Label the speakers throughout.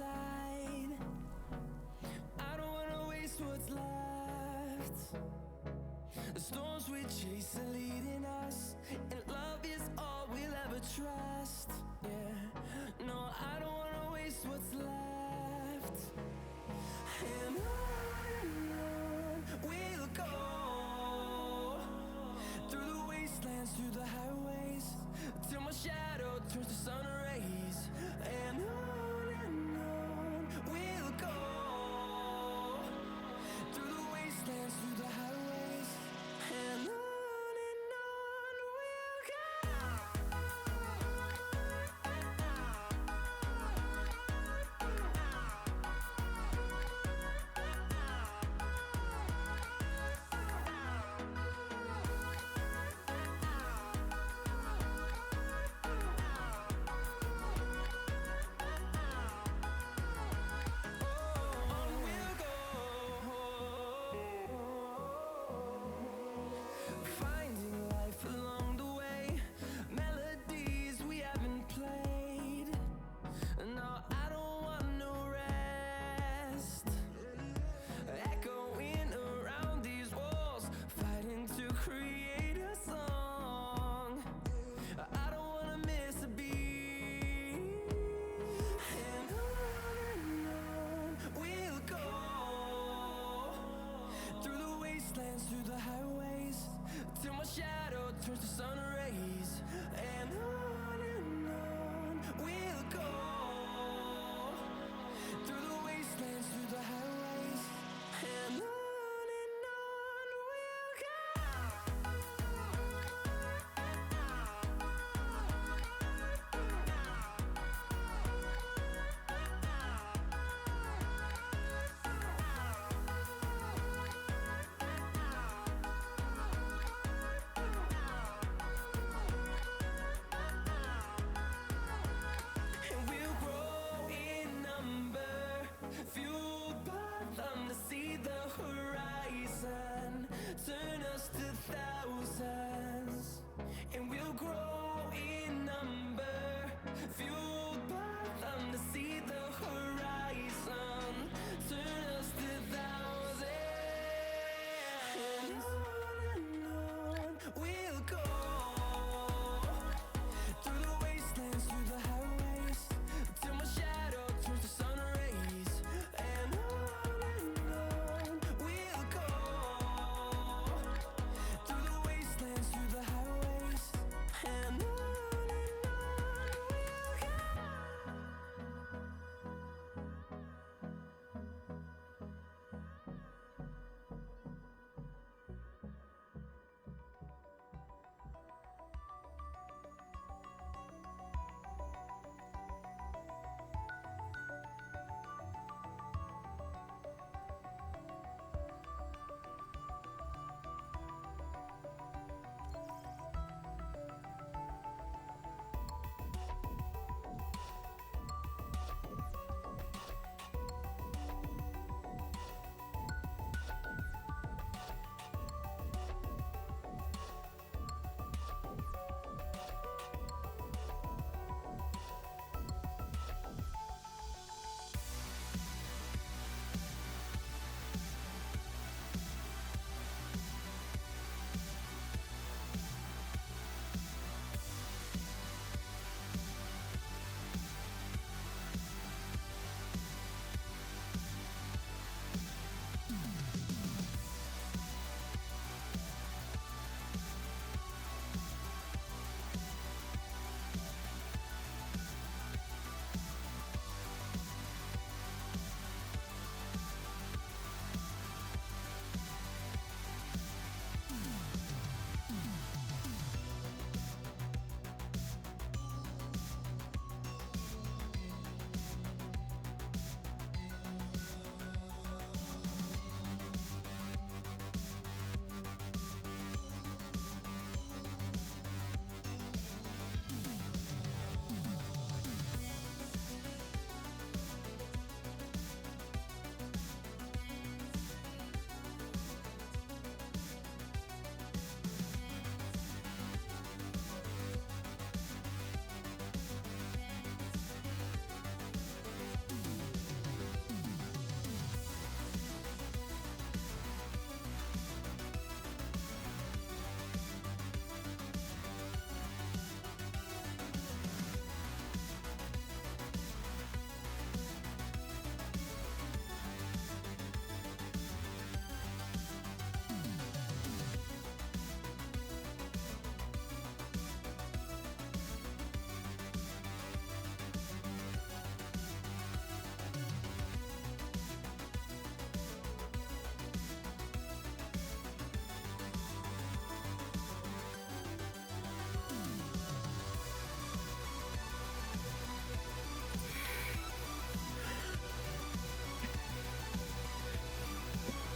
Speaker 1: inside. I don't wanna waste what's left. The storms we chase are leading us, and love is all we'll ever trust. Yeah, no, I don't wanna waste what's left. And on we'll go, through the wastelands, through the highways, till my shadow turns to sun rays. And on we'll go, through the wastelands, through the highways, and on we'll go. Through the highways, till my shadow turns to sun rays. And on we'll go, through the wastelands, through the highways, and on we'll go.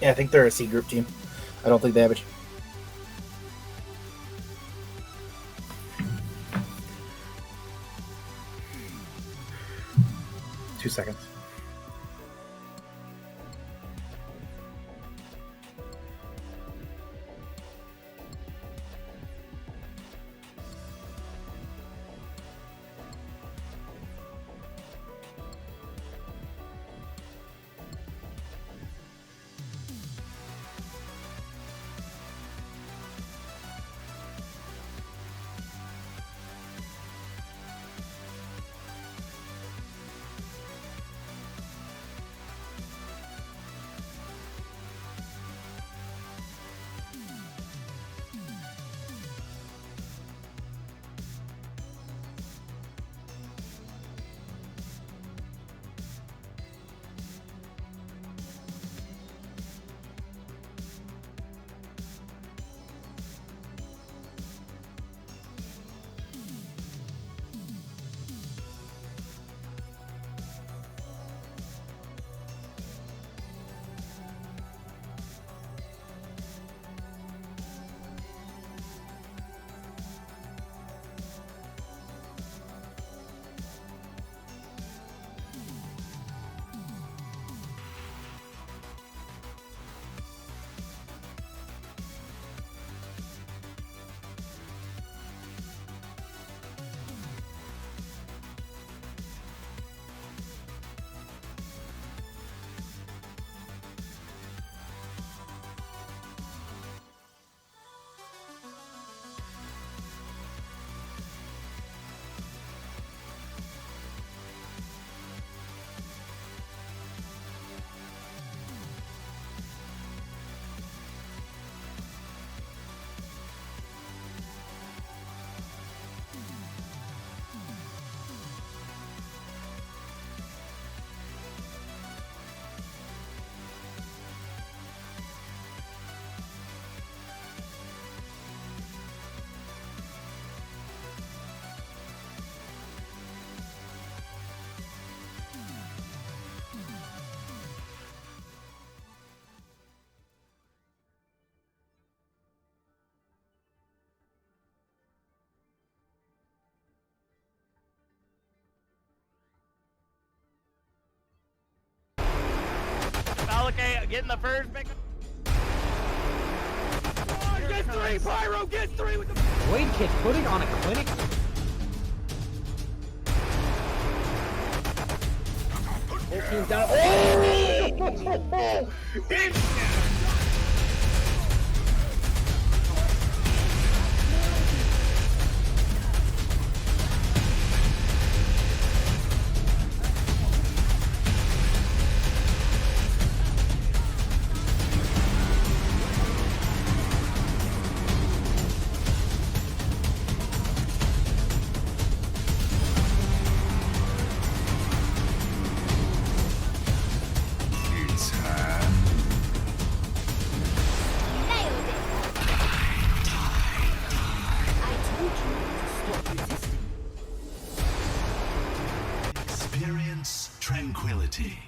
Speaker 2: Yeah, I think they're a C group team. I don't think they have a. 2 seconds.
Speaker 3: Okay, getting the first pick. Oh, get 3, Pyro, get 3 with the
Speaker 4: Blade Kick putting on a clinic. Whole team's down. Oh!
Speaker 5: Experience tranquility.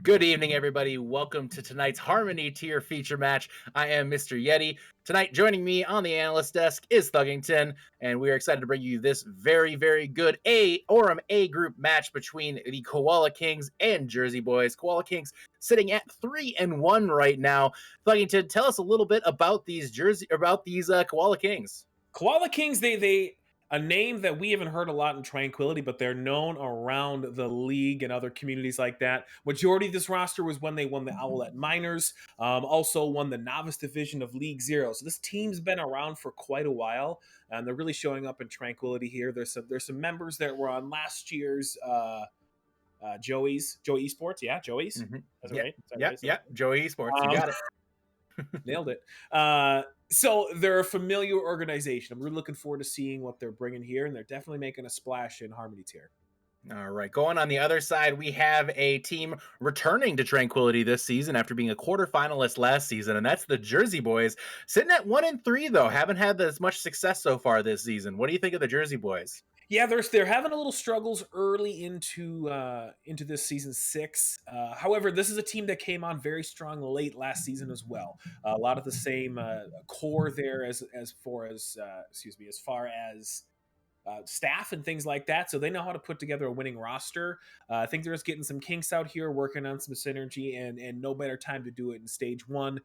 Speaker 2: Good evening, everybody. Welcome to tonight's Harmony Tier feature match. I am Mr. Yeti. Tonight, joining me on the analyst desk is Thuggington, and we are excited to bring you this very, very good Orem A group match between the Koala Kings and Jersey Boys. Koala Kings sitting at 3-1 right now. Thuggington, tell us a little bit about these Koala Kings.
Speaker 6: Koala Kings, they a name that we haven't heard a lot in Tranquility, but they're known around the league and other communities like that. Majority of this roster was when they won the Owlette Minors, also won the Novice Division of League Zero. So this team's been around for quite a while, and they're really showing up in Tranquility here. There's some members that were on last year's Joey Esports. Yeah, Joey's.
Speaker 2: Mm-hmm.
Speaker 6: That's right.
Speaker 2: Yeah. Joey Esports. You got it.
Speaker 6: Nailed it. So they're a familiar organization. I'm really looking forward to seeing what they're bringing here, and they're definitely making a splash in Harmony Tier.
Speaker 2: All right, going on the other side, we have a team returning to Tranquility this season after being a quarterfinalist last season, and that's the Jersey Boys, sitting at 1-3 though. Haven't had as much success so far this season. What do you think of the Jersey Boys?
Speaker 6: Yeah, they're having a little struggles early into this season 6. However, this is a team that came on very strong late last season as well. A lot of the same core there as far as staff and things like that. So they know how to put together a winning roster. I think they're just getting some kinks out here, working on some synergy, and no better time to do it in stage 1.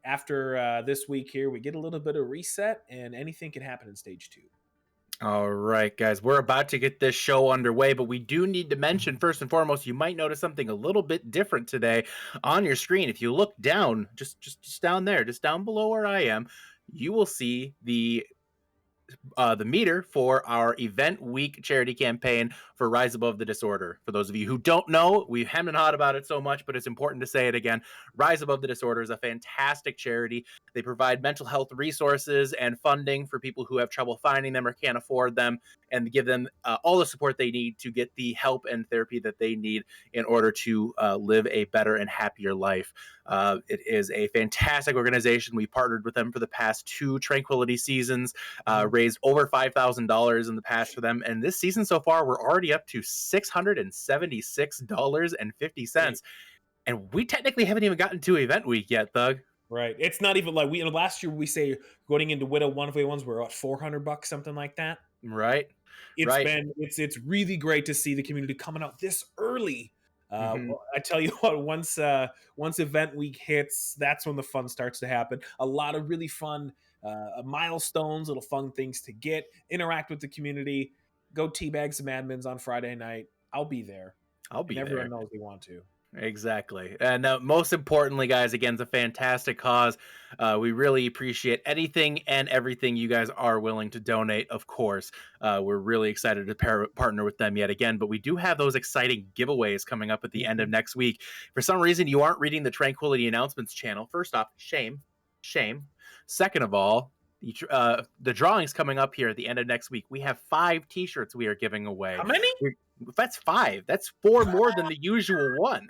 Speaker 6: After this week here, we get a little bit of reset, and anything can happen in stage 2.
Speaker 2: All right, guys, we're about to get this show underway, but we do need to mention first and foremost, you might notice something a little bit different today on your screen. If you look down, just down there, just down below where I am, you will see the meter for our event week charity campaign for Rise Above the Disorder. For those of you who don't know, we've hemmed and hawed about it so much, but it's important to say it again. Rise Above the Disorder is a fantastic charity. They provide mental health resources and funding for people who have trouble finding them or can't afford them, and give them all the support they need to get the help and therapy that they need in order to live a better and happier life. It is a fantastic organization. We partnered with them for the past 2 Tranquility seasons, raised over $5,000 in the past for them. And this season so far, we're already up to $676.50. And we technically haven't even gotten to event week yet, Thug.
Speaker 6: Right. It's not even like last year we say going into Widow one-way ones we're at $400, something like that.
Speaker 2: Right.
Speaker 6: It's really great to see the community coming out this early. I tell you what, once event week hits, that's when the fun starts to happen. A lot of really fun milestones, little fun things to interact with the community, go teabag some admins on Friday night. I'll be there. Everyone knows they want to.
Speaker 2: Exactly. And most importantly, guys, again, it's a fantastic cause. We really appreciate anything and everything you guys are willing to donate, of course. We're really excited to partner with them yet again, but we do have those exciting giveaways coming up at the end of next week. For some reason, you aren't reading the Tranquility Announcements channel. First off, shame. Second of all, the drawing's coming up here at the end of next week. We have 5 t-shirts we are giving away.
Speaker 6: How many?
Speaker 2: That's 5. That's 4 more than the usual one.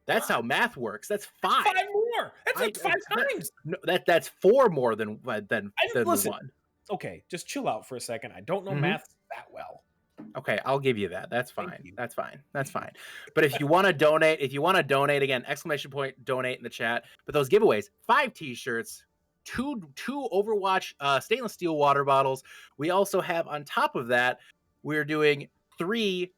Speaker 2: That's how math works. That's 5.
Speaker 6: 5 more. That's like 5 times.
Speaker 2: No, that's 4 more than the one.
Speaker 6: Okay, just chill out for a second. I don't know math that well.
Speaker 2: Okay, I'll give you that. That's fine. That's fine. But if you want to donate, again, exclamation point donate in the chat. But those giveaways, 5 t-shirts, two Overwatch stainless steel water bottles. We also have, on top of that, we're doing 3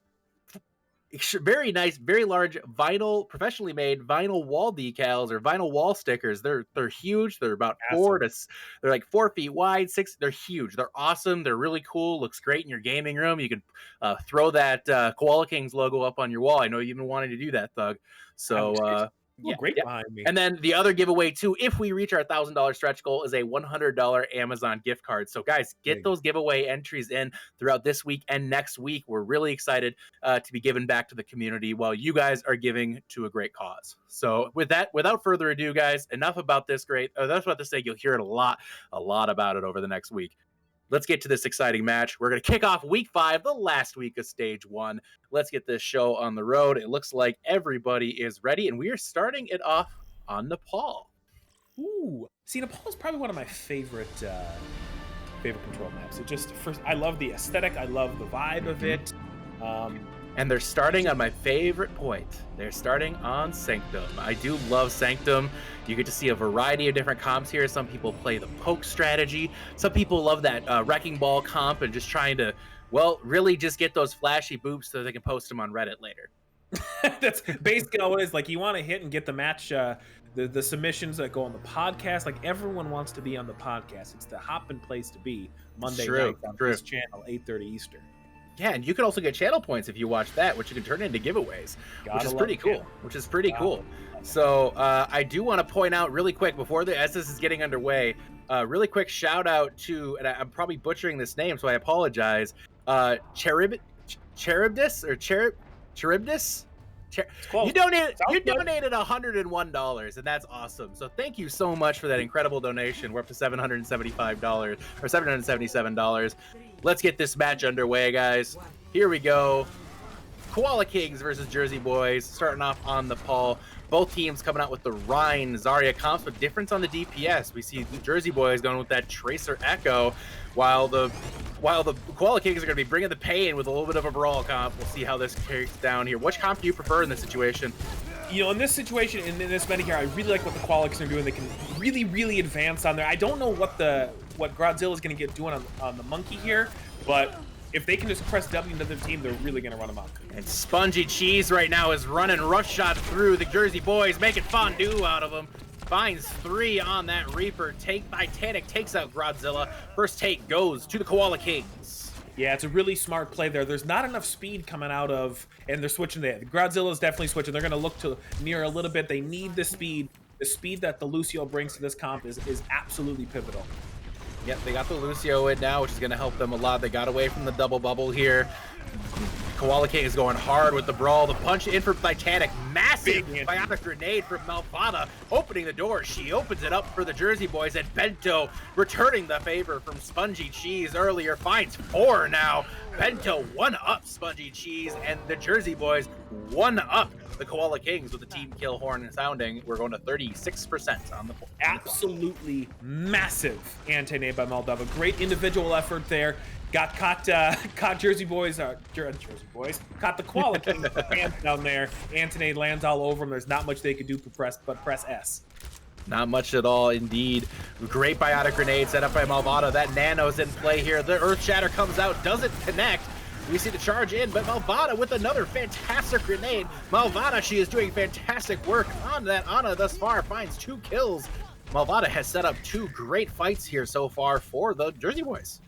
Speaker 2: very nice, very large vinyl, professionally made vinyl wall decals or vinyl wall stickers. They're huge. They're about they're like 4 feet wide, 6. They're huge. They're awesome. They're really cool. Looks great in your gaming room. You can throw that Koala Kings logo up on your wall. I know you've been wanting to do that, Thug. So
Speaker 6: great behind me.
Speaker 2: And then the other giveaway too, if we reach our $1,000 stretch goal, is a $100 Amazon gift card. So guys, get those giveaway entries in throughout this week and next week. We're really excited to be giving back to the community while you guys are giving to a great cause. So with that, without further ado, guys, enough about this that's about to say. You'll hear it a lot about it over the next week. Let's get to this exciting match. We're going to kick off week 5, the last week of stage 1. Let's get this show on the road. It looks like everybody is ready, and we are starting it off on Nepal.
Speaker 6: Ooh. See, Nepal is probably one of my favorite control maps. I love the aesthetic. I love the vibe of it.
Speaker 2: And they're starting on my favorite point. They're starting on Sanctum. I do love Sanctum. You get to see a variety of different comps here. Some people play the poke strategy. Some people love that wrecking ball comp and just trying to, really just get those flashy boobs so they can post them on Reddit later.
Speaker 6: That's basically all it is. Like, you want to hit and get the match, the submissions that go on the podcast. Like, everyone wants to be on the podcast. It's the hopping place to be Monday night on this channel, 8:30 Eastern.
Speaker 2: Yeah, and you can also get channel points if you watch that, which you can turn into giveaways, which is pretty cool. So I do want to point out really quick before this is getting underway, really quick shout out to, and I'm probably butchering this name, so I apologize, Charybdis. You donated $101, and that's awesome. So thank you so much for that incredible donation. We're up to $775 or $777. Let's get this match underway, guys. Here we go. Koala Kings versus Jersey Boys, starting off on the pole. Both teams coming out with the Rhine Zarya comps, but difference on the DPS. We see the Jersey Boys going with that Tracer Echo, while the Koala Kings are going to be bringing the pain with a little bit of a brawl comp. We'll see how this carries down here. Which comp do you prefer in this situation?
Speaker 6: You know, in this situation, in this meta here, I really like what the Koala Kings are doing. They can really, really advance on there. I don't know what Godzilla is going to get doing on the monkey here, but if they can just press W into their team, they're really going to run them up.
Speaker 2: And Spongy Cheese right now is running roughshod through the Jersey Boys, making fondue out of them. Finds 3 on that Reaper. Titanic takes out Godzilla. First take goes to the Koala Kings.
Speaker 6: Yeah, it's a really smart play there. There's not enough speed coming out of, and they're switching there. Godzilla is definitely switching. They're going to look to near a little bit. They need the speed. The speed that the Lucio brings to this comp is absolutely pivotal.
Speaker 2: Yep, they got the Lucio in now, which is going to help them a lot. They got away from the double bubble here. Koala King is going hard with the brawl. The punch in for Titanic. Massive biotic grenade from Malvada, opening the door. She opens it up for the Jersey Boys, and Bento returning the favor from Spongy Cheese earlier. Finds 4 now. Bento 1-up Spongy Cheese, and the Jersey Boys 1-up the Koala Kings with the team kill horn sounding. We're going to 36% on the board.
Speaker 6: Absolutely massive anti-nade by Moldova. Great individual effort there. Caught Jersey Boys, caught the Koala King hands down there. Anti-nade lands all over him. There's not much they could do but press S.
Speaker 2: Not much at all, indeed. Great biotic grenade set up by Malvada. That nano's in play here. The Earth Shatter comes out, doesn't connect. We see the charge in, but Malvada with another fantastic grenade. Malvada, she is doing fantastic work on that Ana thus far. Finds 2 kills. Malvada has set up 2 great fights here so far for the Jersey Boys.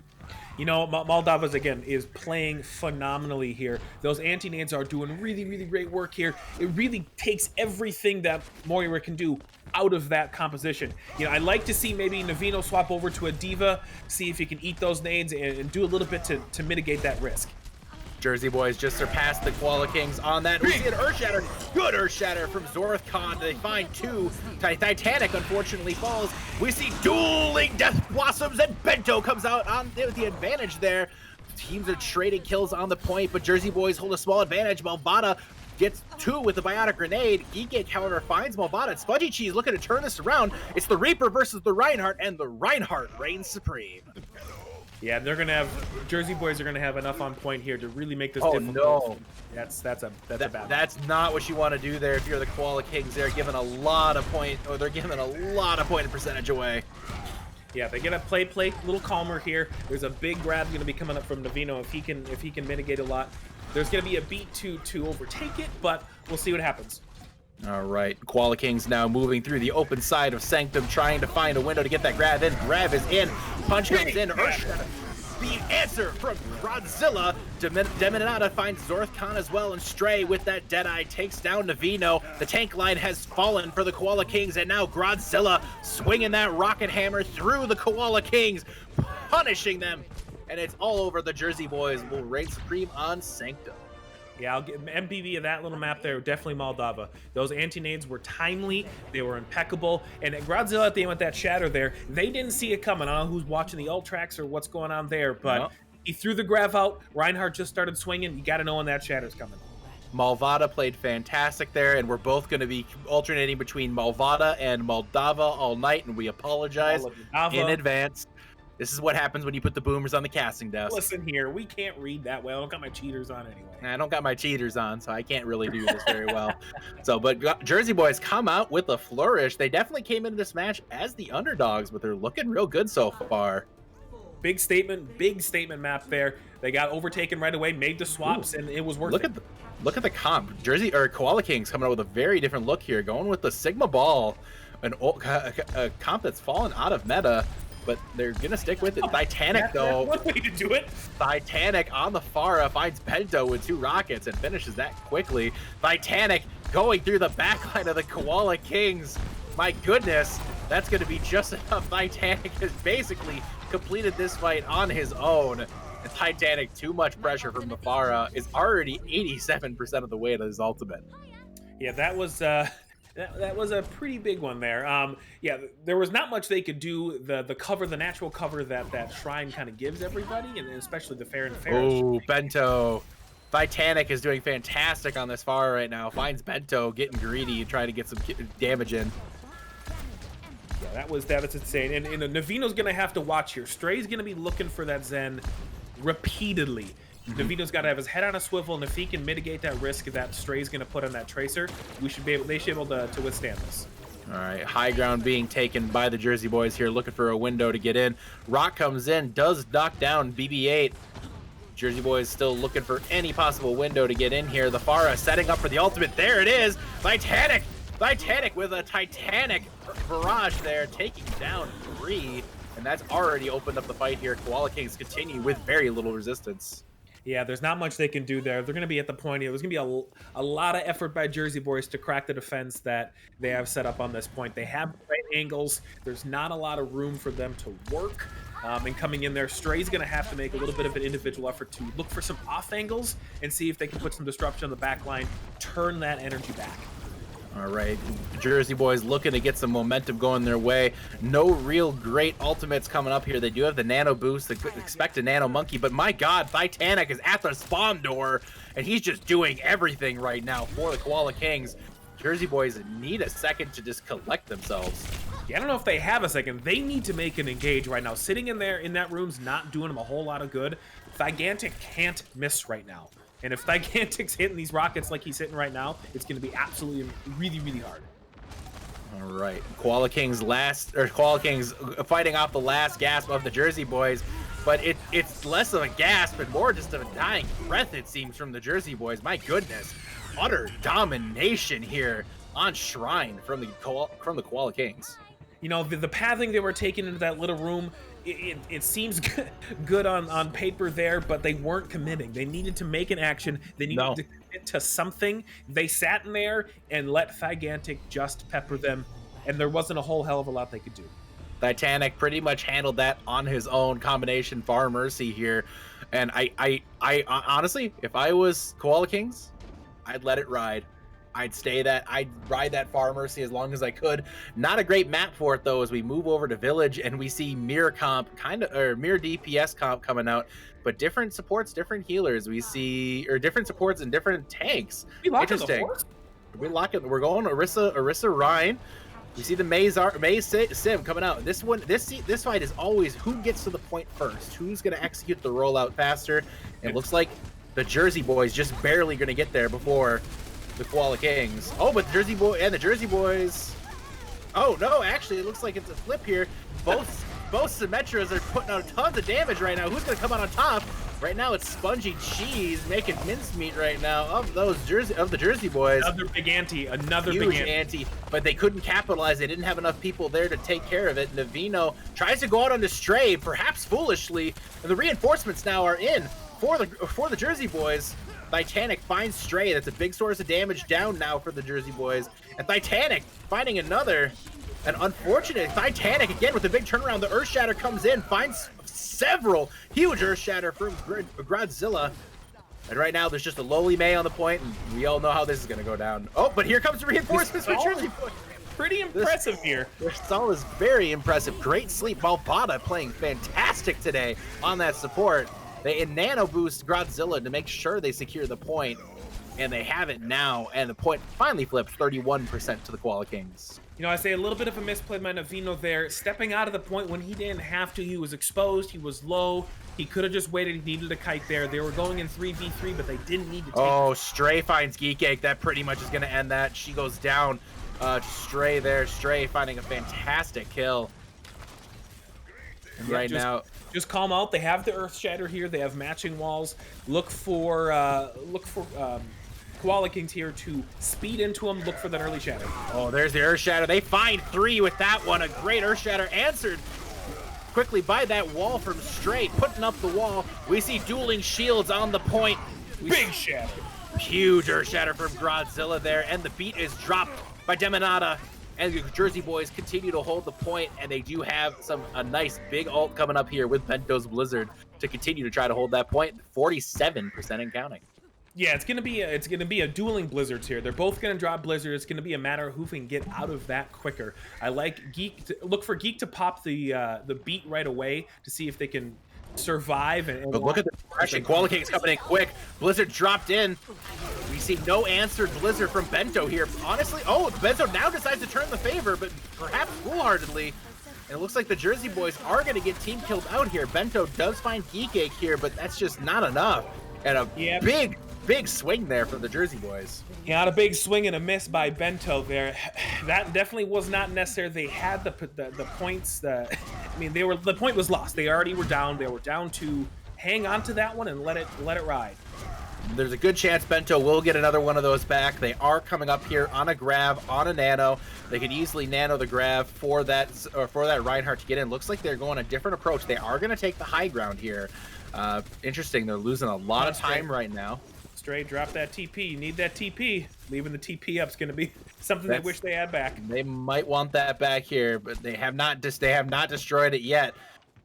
Speaker 6: You know, Moldava's, again, is playing phenomenally here. Those anti-nades are doing really, really great work here. It really takes everything that Moira can do out of that composition. You know, I like to see maybe Navino swap over to a Diva, see if he can eat those nades and do a little bit to mitigate that risk.
Speaker 2: Jersey Boys just surpassed the Koala Kings on that. We see an Earth Shatter. Good Earth Shatter from Zorth Khan. They find 2. Titanic unfortunately falls. We see dueling Death Blossoms, and Bento comes out on with the advantage there. Teams are trading kills on the point, but Jersey Boys hold a small advantage. Malvada gets 2 with the biotic grenade. Geekgate, however, finds Malvada. And Spongy Cheese looking to turn this around. It's the Reaper versus the Reinhardt, and the Reinhardt reigns supreme.
Speaker 6: Yeah, they're gonna have Jersey Boys are gonna have enough on point here to really make this difficult.
Speaker 2: No.
Speaker 6: That's a bad one.
Speaker 2: That's not what you want to do there if you're the Koala Kings. They're giving a lot of point, or they're giving a lot of point and percentage away.
Speaker 6: Yeah, they get a play a little calmer here. There's a big grab going to be coming up from Navino if he can mitigate a lot. There's going to be a beat to overtake it, but we'll see what happens.
Speaker 2: All right, Koala Kings now moving through the open side of Sanctum, trying to find a window to get that grab in. Grab is in, punch comes in, Earthshatter. The answer from Godzilla. Deminata finds Zorth Khan as well, and Stray with that Deadeye takes down Navino. The tank line has fallen for the Koala Kings, and now Godzilla swinging that rocket hammer through the Koala Kings, punishing them. And it's all over. The Jersey Boys will reign supreme on Sanctum.
Speaker 6: Yeah, I'll give MPV of that little map there, definitely Moldova. Those anti-nades were timely, they were impeccable, and Godzilla at the end with that shatter there, they didn't see it coming. I don't know who's watching the ult tracks or what's going on there, but he threw the grav out. Reinhardt just started swinging. You got to know when that shatter's coming.
Speaker 2: Malvada played fantastic there, and we're both going to be alternating between Malvada and Moldova all night, and we apologize in advance. This is what happens when you put the boomers on the casting desk.
Speaker 6: Listen here, we can't read that well. I don't got my cheaters on anyway.
Speaker 2: I don't got my cheaters on, so I can't really do this very well. But Jersey Boys come out with a flourish. They definitely came into this match as the underdogs, but they're looking real good so far.
Speaker 6: Big statement map there. They got overtaken right away, made the swaps, and it was worth it.
Speaker 2: Look at the comp. Koala Kings coming out with a very different look here, going with the Sigma Ball, a comp that's fallen out of meta. But they're gonna stick with it. Titanic, though.
Speaker 6: That's one way to do it.
Speaker 2: Titanic on the Farah finds Bento with 2 rockets and finishes that quickly. Titanic going through the backline of the Koala Kings. My goodness, that's gonna be just enough. Titanic has basically completed this fight on his own. And Titanic, too much pressure from the Farah, is already 87% of the way to his ultimate.
Speaker 6: Yeah, that was that was a pretty big one there. Yeah, there was not much they could do. The cover, the natural cover that Shrine kind of gives everybody, and especially the fair and fair.
Speaker 2: Oh, Bento. Titanic is doing fantastic on this far right now. Finds Bento getting greedy, trying to get some damage in.
Speaker 6: Yeah, that was insane. And Navino's gonna have to watch here. Stray's gonna be looking for that Zen repeatedly. Navino's got to have his head on a swivel, and if he can mitigate that risk that Stray's going to put on that Tracer, they should be able to withstand this.
Speaker 2: All right, high ground being taken by the Jersey Boys here, looking for a window to get in. Rock comes in, does knock down BB-8. Jersey Boys still looking for any possible window to get in here. The Pharah setting up for the ultimate. There it is. Titanic with a Titanic barrage there, taking down 3. And that's already opened up the fight here. Koala Kings continue with very little resistance.
Speaker 6: Yeah, there's not much they can do there. They're going to be at the point here. There's going to be a lot of effort by Jersey Boys to crack the defense that they have set up on this point. They have the right angles. There's not a lot of room for them to work. And coming in there, Stray's going to have to make a little bit of an individual effort to look for some off angles and see if they can put some disruption on the back line, turn that energy back.
Speaker 2: All right, Jersey Boys looking to get some momentum going their way. No real great ultimates coming up here. They do have the nano boost, expect a nano monkey, but my god, Titanic is at the spawn door, and he's just doing everything right now for the Koala Kings. Jersey Boys need a second to just collect themselves.
Speaker 6: Yeah, I don't know if they have a second. They need to make an engage right now. Sitting in there in that room's not doing them a whole lot of good. Gigantic can't miss right now. And if Gigantic's hitting these rockets like he's hitting right now, it's going to be absolutely really, really hard.
Speaker 2: All right, Koala Kings fighting off the last gasp of the Jersey Boys, but it's less of a gasp and more just of a dying breath, it seems, from the Jersey Boys. My goodness, utter domination here on Shrine from the Koala Kings.
Speaker 6: You know, the pathing they were taking into that little room, it seems good on paper there, but they weren't committing. They needed to make an action. They needed to commit to something. They sat in there and let Gigantic just pepper them, and there wasn't a whole hell of a lot they could do.
Speaker 2: Titanic pretty much handled that on his own. Combination Far Mercy here, and I honestly, if I was Koala Kings, I'd let it ride. I'd ride that Far Mercy as long as I could. Not a great map for it though, as we move over to Village and we see mirror DPS comp coming out, but different supports, different healers. We see different supports and different tanks. Interesting. We're going Orisa Ryan. We see the Maze Sim coming out. This fight is always who gets to the point first, who's going to execute the rollout faster. It looks like the Jersey Boys just barely going to get there before the Koala Kings. Oh, but the Jersey Boys. Oh no, actually, it looks like it's a flip here. Both Symmetras are putting out tons of damage right now. Who's gonna come out on top? Right now, it's Spongy Cheese making mincemeat right now of the Jersey Boys.
Speaker 6: Another big ante.
Speaker 2: Huge ante, but they couldn't capitalize. They didn't have enough people there to take care of it. Navino tries to go out on the Stray, perhaps foolishly, and the reinforcements now are in for the Jersey Boys. Titanic finds Stray. That's a big source of damage down now for the Jersey Boys. And Titanic finding an unfortunate Titanic again with a big turnaround. The Earthshatter comes in, finds several huge Earthshatter from Godzilla. And right now there's just a lowly May on the point, and we all know how this is going to go down. Oh, but here comes the reinforcements for Jersey Boys.
Speaker 6: Pretty impressive here.
Speaker 2: Their stall is very impressive. Great sleep. Balbada playing fantastic today on that support. They nano boost Godzilla to make sure they secure the point, and they have it now, and the point finally flips 31% to the Koala Kings.
Speaker 6: You know, I say a little bit of a misplay by Navino there, stepping out of the point when he didn't have to. He was exposed, he was low, he could have just waited, he needed a kite there. They were going in 3v3, but they didn't need to take
Speaker 2: Oh, Stray finds Geek Egg. That pretty much is going to end that. She goes down to Stray there. Stray finding a fantastic kill. And right now...
Speaker 6: Just calm out. They have the Earth Shatter here. They have matching walls. Look for Koala Kings here to speed into them. Look for that early shatter.
Speaker 2: Oh, there's the Earth Shatter. They find 3 with that one. A great Earth Shatter answered quickly by that wall from Stray, putting up the wall. We see dueling shields on the point.
Speaker 6: Big shatter.
Speaker 2: Huge Earth Shatter from Godzilla there, and the beat is dropped by Demonata. And the Jersey Boys continue to hold the point, and they do have a nice big ult coming up here with Bento's Blizzard to continue to try to hold that point. 47% and counting.
Speaker 6: Yeah, it's gonna be a dueling Blizzards here. They're both gonna drop Blizzard. It's gonna be a matter of who can get out of that quicker. I like look for Geek to pop the beat right away to see if they can survive. And
Speaker 2: But look at the progression. Koala King's coming in quick. Blizzard dropped in. We see no answered Blizzard from Bento here. Honestly, Bento now decides to turn the favor, but perhaps foolhardily. And it looks like the Jersey Boys are going to get team killed out here. Bento does find Geek Ache here, but that's just not enough. And a big swing there for the Jersey Boys.
Speaker 6: Yeah, a big swing and a miss by Bento there. That definitely was not necessary. They had the points. I mean, the point was lost. They already were down. They were down to hang on to that one and let it ride.
Speaker 2: There's a good chance Bento will get another one of those back. They are coming up here on a grab, on a nano. They could easily nano the grab for that Reinhardt to get in. Looks like they're going a different approach. They are going to take the high ground here. Interesting. They're losing a lot of time right now.
Speaker 6: Stray, drop that TP. You need that TP. Leaving the TP up is going to be something they wish they had back.
Speaker 2: They might want that back here, but they have not destroyed it yet.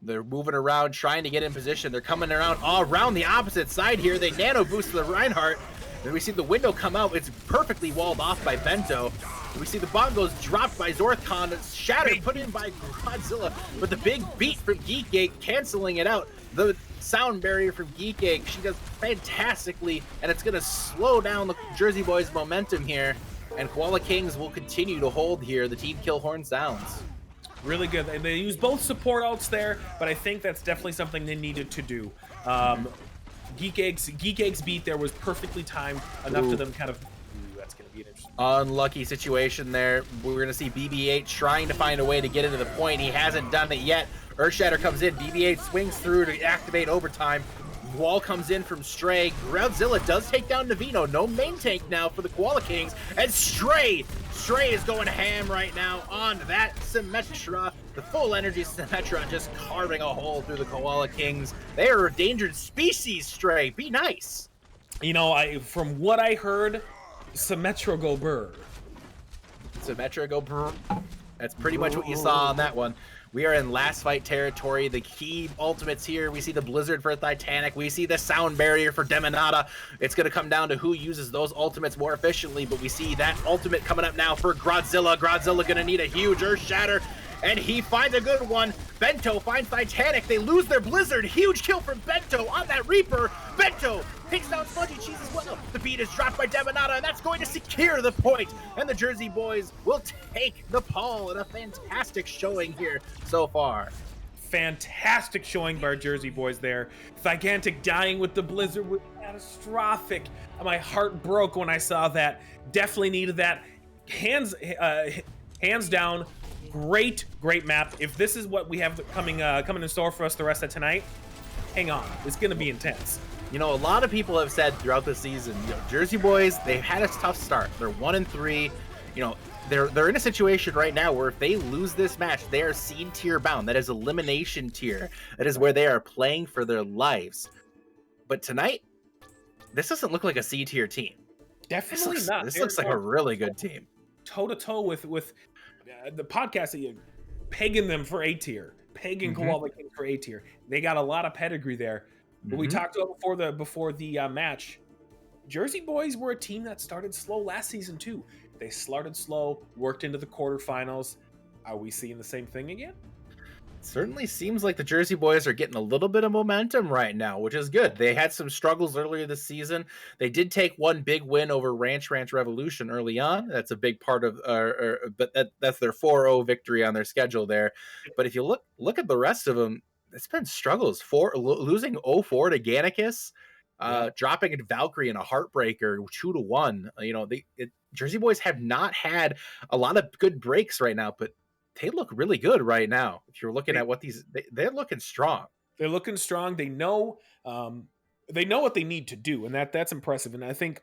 Speaker 2: They're moving around, trying to get in position. They're coming around all around the opposite side here. They nano boost the Reinhardt. Then we see the window come out. It's perfectly walled off by Bento. We see the bongos dropped by Zorthcon, shattered, put in by Godzilla. But the big beat from Geek Ache canceling it out. The sound barrier from Geek Ache, she does fantastically, and it's going to slow down the Jersey Boys' momentum here. And Koala Kings will continue to hold here. The team kill horn sounds.
Speaker 6: Really good. They use both support ults there, but I think that's definitely something they needed to do. Geek Ache's beat there was perfectly timed enough to them kind of. That's going to be an interesting.
Speaker 2: Unlucky situation there. We're going to see BB-8 trying to find a way to get into the point. He hasn't done it yet. Earthshatter comes in. BB-8 swings through to activate overtime. Wall comes in from Stray. Godzilla does take down Navino. No main tank now for the Koala Kings. And Stray is going ham right now on that Symmetra. The full energy Symmetra just carving a hole through the Koala Kings. They are a endangered species, Stray. Be nice.
Speaker 6: You know, from what I heard, Symmetra go burr.
Speaker 2: Symmetra go brr. That's pretty much what you saw on that one. We are in last fight territory. The key ultimates here. We see the Blizzard for Titanic. We see the sound barrier for Demonata. It's going to come down to who uses those ultimates more efficiently, but we see that ultimate coming up now for Godzilla. Godzilla going to need a huge Earth Shatter, and he finds a good one. Bento finds Titanic. They lose their Blizzard. Huge kill from Bento on that Reaper. Bento takes down Spongy Cheese as well. The beat is dropped by Demonata, and that's going to secure the point. And the Jersey Boys will take the Paul in a fantastic showing here so far.
Speaker 6: Fantastic showing by our Jersey Boys there. Gigantic dying with the Blizzard was catastrophic. My heart broke when I saw that. Definitely needed that. Hands down. Great map. If this is what we have coming in store for us the rest of tonight, hang on. It's going to be intense.
Speaker 2: You know, a lot of people have said throughout the season, Jersey Boys, they've had a tough start. They're 1-3. You know, they're in a situation right now where if they lose this match, they are seed tier bound. That is elimination tier. That is where they are playing for their lives. But tonight, this doesn't look like a C tier team.
Speaker 6: Definitely not.
Speaker 2: This looks like a really good team.
Speaker 6: Toe to toe with the podcast that you pegging them for A tier, pegging Koala King for A tier. They got a lot of pedigree there. But we talked about before the match. Jersey Boys were a team that started slow last season too. They started slow, worked into the quarterfinals. Are we seeing the same thing again?
Speaker 2: Certainly seems like the Jersey Boys are getting a little bit of momentum right now, which is good. They had some struggles earlier this season. They did take one big win over Ranch Revolution early on. That's a big part of, but that's their 4-0 victory on their schedule there. But if you look at the rest of them, it's been struggles. Losing 0-4 to Gannicus, dropping Valkyrie in a heartbreaker 2-1. You know, Jersey Boys have not had a lot of good breaks right now, but they look really good right now. If you're looking at what they're looking strong. They're
Speaker 6: looking strong. They know what they need to do, and that's impressive. And I think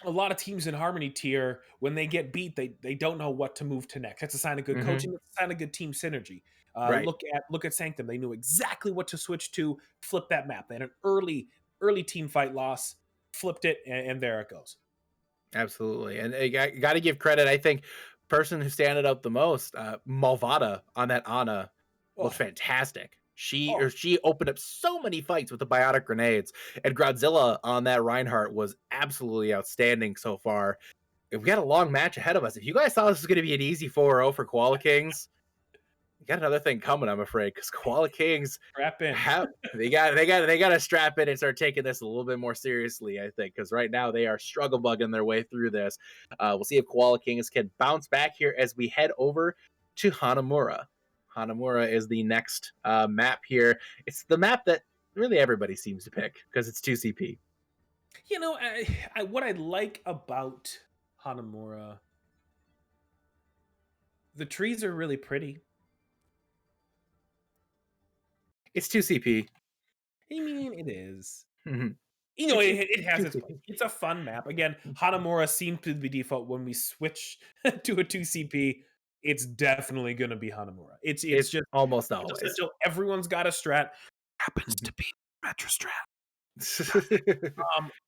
Speaker 6: a lot of teams in Harmony tier, when they get beat, they don't know what to move to next. That's a sign of good coaching. That's a sign of good team synergy.
Speaker 2: Right.
Speaker 6: Look at Sanctum. They knew exactly what to switch to, flip that map. They had an early team fight loss, flipped it, and there it goes.
Speaker 2: Absolutely, and I got to give credit. I think person who standed out the most, Malvada on that Ana, was fantastic. She opened up so many fights with the biotic grenades, and Godzilla on that Reinhardt was absolutely outstanding so far. We've got a long match ahead of us. If you guys thought this was going to be an easy 4-0 for Koala Kings, got another thing coming, I'm afraid, because Koala Kings
Speaker 6: Strap in.
Speaker 2: they got to strap in and start taking this a little bit more seriously, I think, because right now they are struggle bugging their way through this. We'll see if Koala Kings can bounce back here as we head over to Hanamura. Hanamura is the next map here. It's the map that really everybody seems to pick because it's 2CP.
Speaker 6: You know, what I like about Hanamura, the trees are really pretty.
Speaker 2: It's 2CP.
Speaker 6: I mean, it is.
Speaker 2: Mhm.
Speaker 6: You know, it has its place. It's a fun map. Again, Hanamura seemed to be default. When we switch to a 2CP, it's definitely going to be Hanamura. It's just
Speaker 2: almost always.
Speaker 6: So everyone's got a strat. Happens to be Metro strat.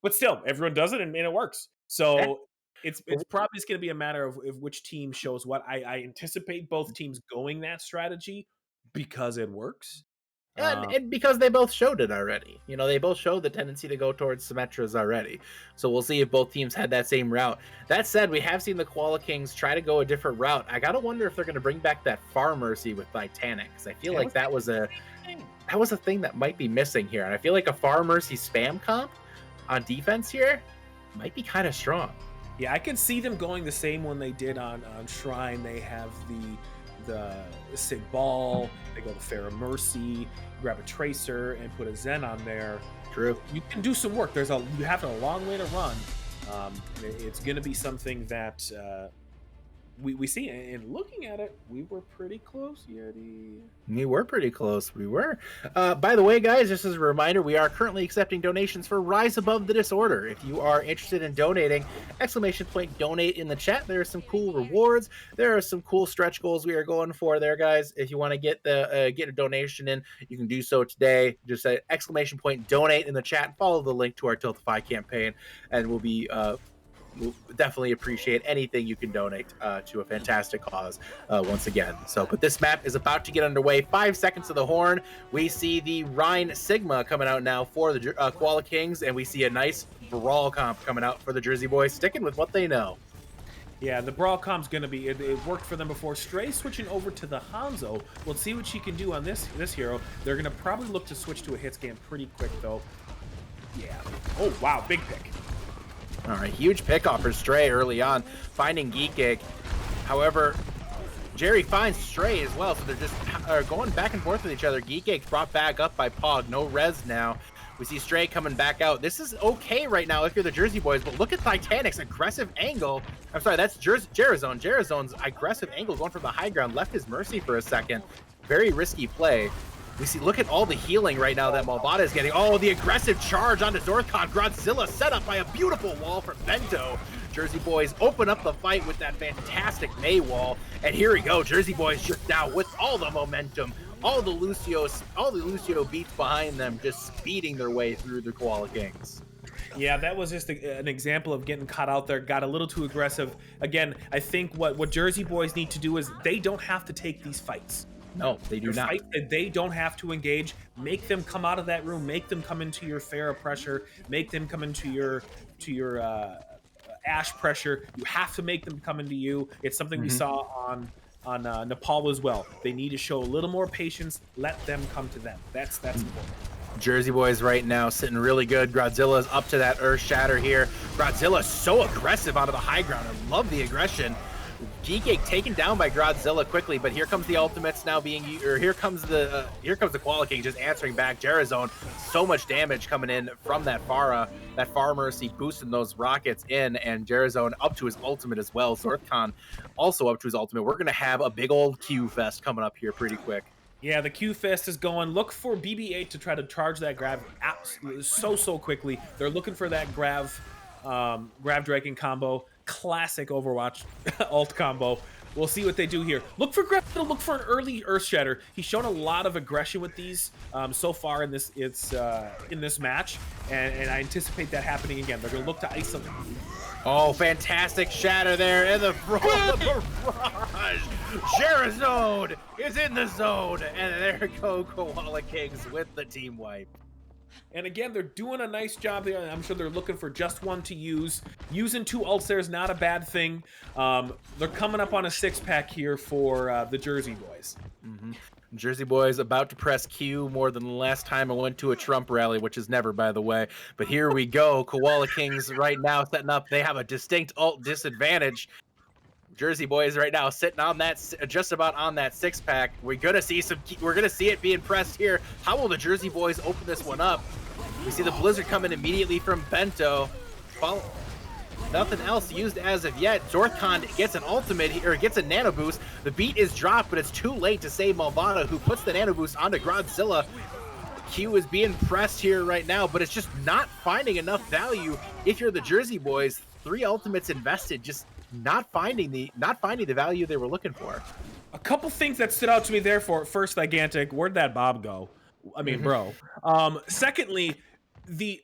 Speaker 6: But still, everyone does it and it works. So it's probably just going to be a matter of which team shows what. I anticipate both teams going that strategy because it works.
Speaker 2: And because they both showed it already. You know, they both showed the tendency to go towards Symmetras already. So we'll see if both teams had that same route. That said, we have seen the Koala Kings try to go a different route. I got to wonder if they're going to bring back that Far Mercy with Titanic, because I feel like that was a thing that might be missing here. And I feel like a Far Mercy spam comp on defense here might be kind of strong.
Speaker 6: Yeah, I can see them going the same one they did on Shrine. They have the Sig Ball, they go to Farah Mercy, grab a Tracer and put a Zen on there.
Speaker 2: True.
Speaker 6: You can do some work. You have a long way to run. It's going to be something that we see. And looking at it, we were pretty close, Yeti.
Speaker 2: We were pretty close. We were. By the way, guys, just as a reminder, we are currently accepting donations for Rise Above the Disorder. If you are interested in donating, !donate in the chat. There are some cool rewards. There are some cool stretch goals we are going for there, guys. If you want to get a donation in, you can do so today. Just say !donate in the chat and follow the link to our Tiltify campaign, and we'll be we'll definitely appreciate anything you can donate to a fantastic cause once again. So, but this map is about to get underway. 5 seconds to the horn. We see the Rhine Sigma coming out now for the Koala Kings, and we see a nice brawl comp coming out for the Jersey Boys, sticking with what they know.
Speaker 6: Yeah, the brawl comp's going to be, it worked for them before. Stray switching over to the Hanzo. We'll see what she can do on this hero. They're going to probably look to switch to a hit scan pretty quick, though. Yeah. Oh, wow, big pick.
Speaker 2: All right, huge pick off for Stray early on, finding Geek Egg. However, Jerry finds Stray as well, so they're just going back and forth with each other. Geek Egg brought back up by Pog, no res now. We see Stray coming back out. This is okay right now if you're the Jersey Boys, but look at Titanic's aggressive angle. I'm sorry, that's Jerazone. Jerazone's aggressive angle going from the high ground, left his Mercy for a second. Very risky play. We see, look at all the healing right now that Malvada is getting. Oh, the aggressive charge onto Zorthcon. Godzilla set up by a beautiful wall from Bento. Jersey Boys open up the fight with that fantastic May wall. And here we go. Jersey Boys just now with all the momentum, all the Lucio beats behind them, just speeding their way through the Koala Kings.
Speaker 6: Yeah, that was just an example of getting caught out there, got a little too aggressive. Again, I think what Jersey Boys need to do is they don't have to take these fights.
Speaker 2: No, they do not.
Speaker 6: They don't have to engage. Make them come out of that room. Make them come into your Farah pressure. Make them come into your Ash pressure. You have to make them come into you. It's something we saw on Nepal as well. They need to show a little more patience. Let them come to them. That's important.
Speaker 2: Jersey Boys right now sitting really good. Godzilla's up to that Earth Shatter here. Godzilla's so aggressive onto the high ground. I love the aggression. Geek taken down by Godzilla quickly, but here comes the ultimates now being, or here comes the Koala King just answering back. Jerazone, so much damage coming in from that Far Mercy boosting those rockets in, and Jerazone up to his ultimate as well. Zorthcon also up to his ultimate. We're gonna have a big old Q fest coming up here pretty quick.
Speaker 6: Yeah, the Q Fest is going. Look for BB-8 to try to charge that grab so quickly. They're looking for that grab Dragon combo. Classic Overwatch ult combo. We'll see what they do here. Look for look for an early Earth Shatter. He's shown a lot of aggression with these so far in this match, and I anticipate that happening again. They're gonna look to isolate.
Speaker 2: Oh, fantastic shatter there in the front of the barrage. Jerazone is in the zone, and there go Koala Kings with the team wipe.
Speaker 6: And again, they're doing a nice job there. I'm sure they're looking for just one to use. Using 2 ults there is not a bad thing. They're coming up on a 6-pack here for the Jersey Boys.
Speaker 2: Jersey Boys about to press Q more than the last time I went to a Trump rally, which is never, by the way. But here we go. Koala Kings right now setting up. They have a distinct ult disadvantage. Jersey Boys right now sitting on that, just about on that 6-pack. We're gonna see it being pressed here. How will the Jersey Boys open this one up? We see the Blizzard coming immediately from Bento. Nothing else used as of yet. Zorthcon gets an ultimate, or gets a nano boost. The beat is dropped, but it's too late to save Malvada, who puts the nano boost onto Godzilla. Q is being pressed here right now, but it's just not finding enough value. If you're the Jersey Boys, 3 ultimates invested, just not finding the value they were looking for.
Speaker 6: A couple things that stood out to me there. First, Gigantic, where'd that Bob go? I mean, bro. Secondly, the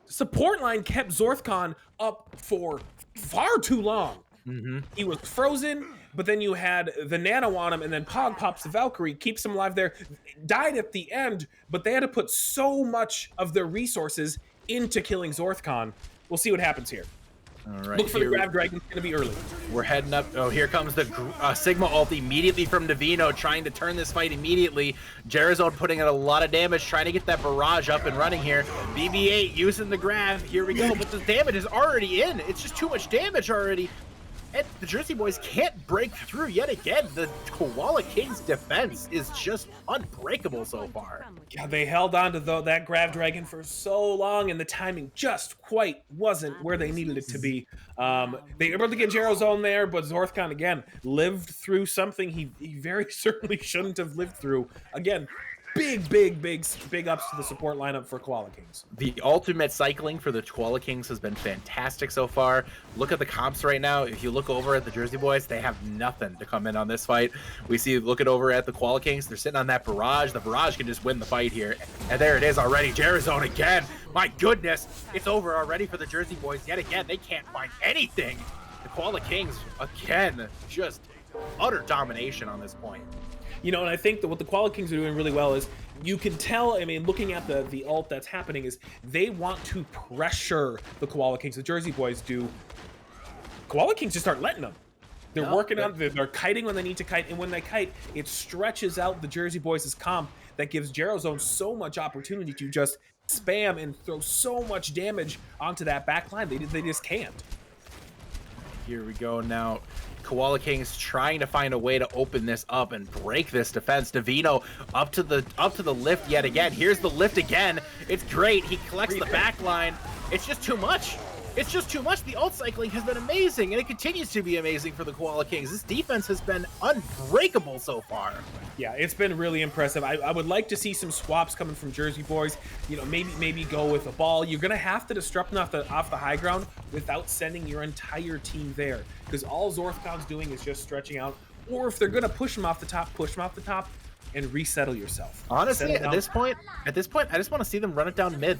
Speaker 6: support line kept Zorthcon up for far too long. He was frozen, but then you had the nano on him, and then Pog pops the Valkyrie, keeps him alive there. Died at the end, but they had to put so much of their resources into killing Zorthcon. We'll see what happens here.
Speaker 2: All right,
Speaker 6: look for the Grab Dragon. It's going to be early.
Speaker 2: We're heading up. Oh, here comes the Sigma ult immediately from Divino, trying to turn this fight immediately. Jarazone putting in a lot of damage, trying to get that barrage up and running here. BB-8 using the grab. Here we go, but the damage is already in. It's just too much damage already. And the Jersey Boys can't break through yet again. The Koala Kings defense is just unbreakable so far.
Speaker 6: Yeah, they held on to that Grab Dragon for so long, and the timing just quite wasn't where they needed it to be. They were able to get Jarazone there, but Zorthcon, again, lived through something he very certainly shouldn't have lived through. Again, big ups to the support lineup for Koala Kings.
Speaker 2: The ultimate cycling for the Koala Kings has been fantastic so far. Look at the comps right now. If you look over at the Jersey Boys, they have nothing to come in on this fight. We see, looking over at the Koala Kings, they're sitting on that barrage. The barrage can just win the fight here. And there it is already. Jarazone again. My goodness, it's over already for the Jersey Boys. Yet again, they can't find anything. The Koala Kings, again, just utter domination on this point.
Speaker 6: You know, and I think that what the Koala Kings are doing really well is you can tell, I mean, looking at the ult that's happening, is they want to pressure the Koala Kings. The Jersey Boys do. Koala Kings just aren't letting them. They're working on, they're kiting when they need to kite, and when they kite, it stretches out the Jersey Boys' comp that gives Jarazone so much opportunity to just spam and throw so much damage onto that back line. They just can't.
Speaker 2: Here we go now. Koala Kings trying to find a way to open this up and break this defense. Divino up to the lift yet again. Here's the lift again. It's great. He collects the back line. It's just too much. It's just too much. The ult cycling has been amazing, and it continues to be amazing for the Koala Kings. This defense has been unbreakable so far.
Speaker 6: Yeah, it's been really impressive. I would like to see some swaps coming from Jersey Boys. You know, maybe go with a ball. You're gonna have to disrupt them off the high ground without sending your entire team there, because all Zorthcon's doing is just stretching out. Or if they're gonna push them off the top, and resettle yourself.
Speaker 2: Honestly, at this point, I just want to see them run it down mid.